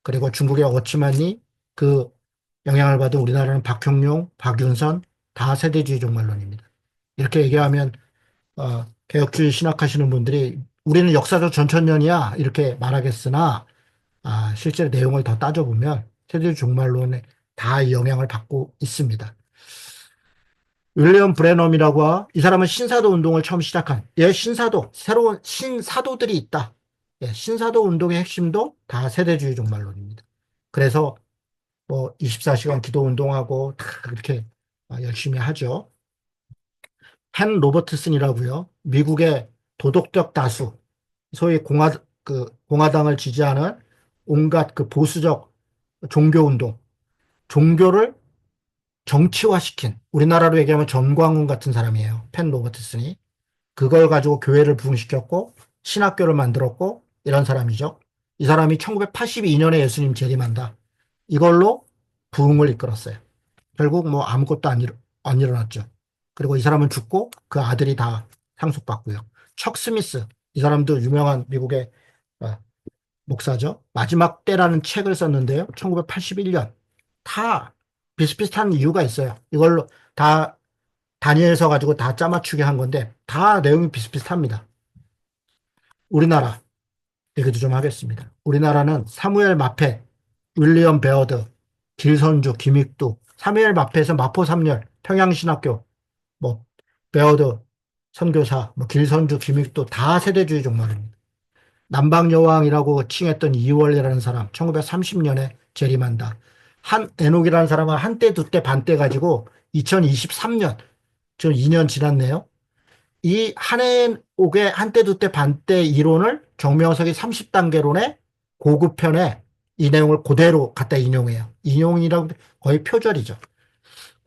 S1: 그리고 중국의 어치만이 그 영향을 받은 우리나라는 박형룡, 박윤선 다 세대주의 종말론입니다. 이렇게 얘기하면 개혁주의 신학하시는 분들이 우리는 역사적 전천년이야 이렇게 말하겠으나 실제 내용을 더 따져보면 세대주의 종말론에 다 영향을 받고 있습니다. 윌리엄 브레넘이라고 이 사람은 신사도 운동을 처음 시작한 신사도 새로운 신사도들이 있다. 신사도 운동의 핵심도 다 세대주의 종말론입니다. 그래서 뭐 24시간 기도 운동하고 다 그렇게 열심히 하죠. 펜 로버트슨이라고요. 미국의 도덕적 다수, 소위 공화당을 지지하는 온갖 그 보수적 종교 운동, 종교를 정치화시킨 우리나라로 얘기하면 전광훈 같은 사람이에요. 펜 로버트슨이. 그걸 가지고 교회를 부흥시켰고 신학교를 만들었고 이런 사람이죠. 이 사람이 1982년에 예수님 재림한다. 이걸로 부흥을 이끌었어요. 결국 뭐 아무것도 안 일어났죠. 그리고 이 사람은 죽고 그 아들이 다 상속받고요. 척 스미스, 이 사람도 유명한 미국의 어, 목사죠. 마지막 때라는 책을 썼는데요. 1981년. 다 비슷비슷한 이유가 있어요. 이걸로 다 다니엘서 가지고 다 짜맞추게 한 건데 다 내용이 비슷비슷합니다. 우리나라 얘기도 좀 하겠습니다. 우리나라는 사무엘 마페, 윌리엄 베어드, 길선주, 김익두, 사무엘 마페에서 마포 3열, 평양신학교, 뭐 베어드 선교사, 뭐 길선주, 김익두 다 세대주의 종말입니다. 남방여왕이라고 칭했던 이월이라는 사람 1930년에 재림한다. 한 에녹이라는 사람은 한때 두 때 반때 가지고 2023년 지금 2년 지났네요. 이 한해옥의 한때 두 때 반때 이론을 정명석이 30단계론의 고급편에 이 내용을 그대로 갖다 인용해요. 인용이라고 거의 표절이죠.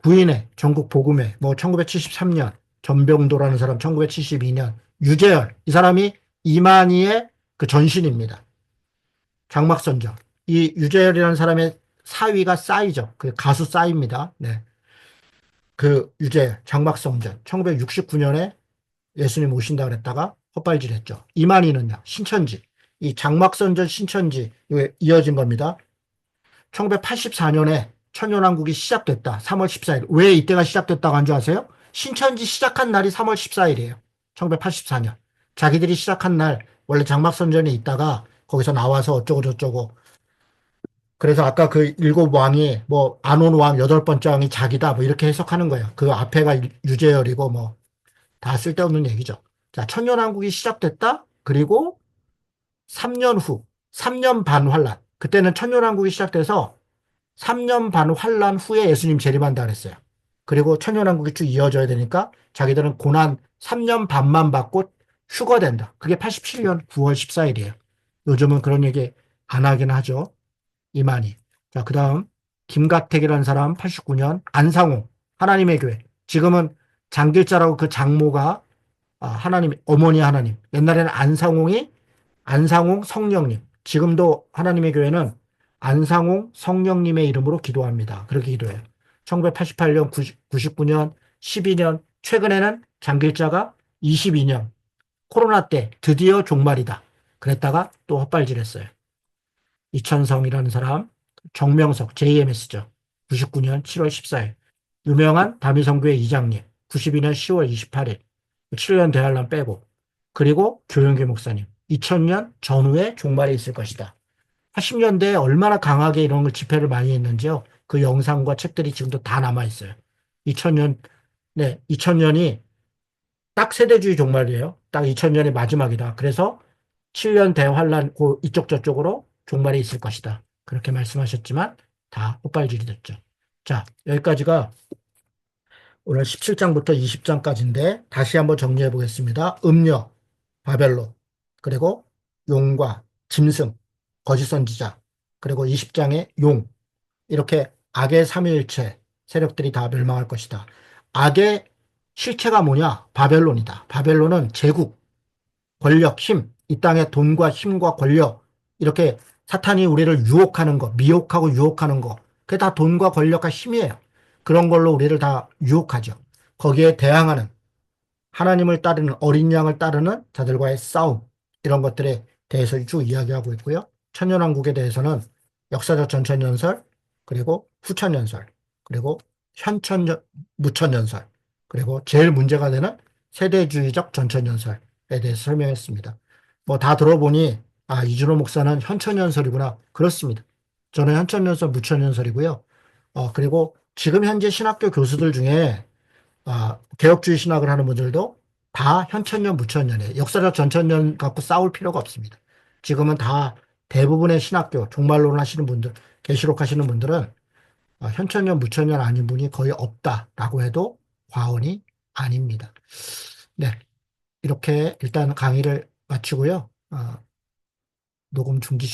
S1: 구인회 전국 복음회 뭐 1973년 전병도라는 사람 1972년 유재열 이 사람이 이만희의 그 전신입니다. 장막선정 이 유재열이라는 사람의 사위가 싸이죠. 그 가수 싸이입니다. 네. 그 유재 장막성전 1969년에 예수님 오신다 그랬다가 헛발질했죠. 이만희는요. 신천지. 이 장막선전 신천지 이어진 겁니다. 1984년에 천년왕국이 시작됐다. 3월 14일. 왜 이때가 시작됐다고 한 줄 아세요? 신천지 시작한 날이 3월 14일이에요. 1984년. 자기들이 시작한 날 원래 장막선전에 있다가 거기서 나와서 어쩌고 저쩌고. 그래서 아까 그 일곱 왕이 뭐 안온 왕 여덟 번째 왕이 자기다 뭐 이렇게 해석하는 거예요. 그 앞에가 유재열이고 뭐 다 쓸데없는 얘기죠. 자, 천년왕국이 시작됐다. 그리고 3년 후, 3년 반 환란. 그때는 천년왕국이 시작돼서 3년 반 환란 후에 예수님 재림한다 그랬어요. 그리고 천년왕국이 쭉 이어져야 되니까 자기들은 고난 3년 반만 받고 휴거된다. 그게 87년 9월 14일이에요. 요즘은 그런 얘기 안 하긴 하죠. 이만희. 자, 그 다음 김가택이라는 사람 89년 안상홍 하나님의 교회. 지금은 장길자라고 그 장모가 하나님 어머니 하나님. 옛날에는 안상홍 성령님. 지금도 하나님의 교회는 안상홍 성령님의 이름으로 기도합니다. 그렇게 기도해요. 1988년, 99년, 12년, 최근에는 장길자가 22년 코로나 때 드디어 종말이다. 그랬다가 또 헛발질했어요. 이천성이라는 사람, 정명석, JMS죠. 99년 7월 14일. 유명한 다미성교회 이장님, 92년 10월 28일. 7년 대환란 빼고. 그리고 교영교 목사님, 2000년 전후에 종말이 있을 것이다. 80년대에 얼마나 강하게 이런 걸 집회를 많이 했는지요. 그 영상과 책들이 지금도 다 남아있어요. 2000년 네, 2000년이 딱 세대주의 종말이에요. 딱 2000년이 마지막이다. 그래서 7년 대환란 이쪽 저쪽으로 종말이 있을 것이다. 그렇게 말씀하셨지만 다 헛발질이 됐죠. 자, 여기까지가 오늘 17장부터 20장까지인데 다시 한번 정리해 보겠습니다. 음녀, 바벨론, 그리고 용과 짐승, 거짓 선지자, 그리고 20장의 용, 이렇게 악의 삼위일체 세력들이 다 멸망할 것이다. 악의 실체가 뭐냐? 바벨론이다. 바벨론은 제국, 권력, 힘, 이 땅의 돈과 힘과 권력, 이렇게 사탄이 우리를 유혹하는 거, 미혹하고 유혹하는 거, 그게 다 돈과 권력과 힘이에요. 그런 걸로 우리를 다 유혹하죠. 거기에 대항하는 하나님을 따르는 어린 양을 따르는 자들과의 싸움, 이런 것들에 대해서 쭉 이야기하고 있고요. 천년왕국에 대해서는 역사적 전천연설, 그리고 후천연설, 그리고 현천연 무천연설, 그리고 제일 문제가 되는 세대주의적 전천연설에 대해서 설명했습니다. 뭐 다 들어보니 아, 이준호 목사는 현천연설이구나. 그렇습니다. 저는 현천연설, 무천연설이고요. 그리고 지금 현재 신학교 교수들 중에 개혁주의 신학을 하는 분들도 다 현천년, 무천년이에요. 역사적 전천년 갖고 싸울 필요가 없습니다. 지금은 다 대부분의 신학교, 종말론 하시는 분들, 계시록 하시는 분들은 현천년, 무천년 아닌 분이 거의 없다라고 해도 과언이 아닙니다. 네, 이렇게 일단 강의를 마치고요. 녹음 중지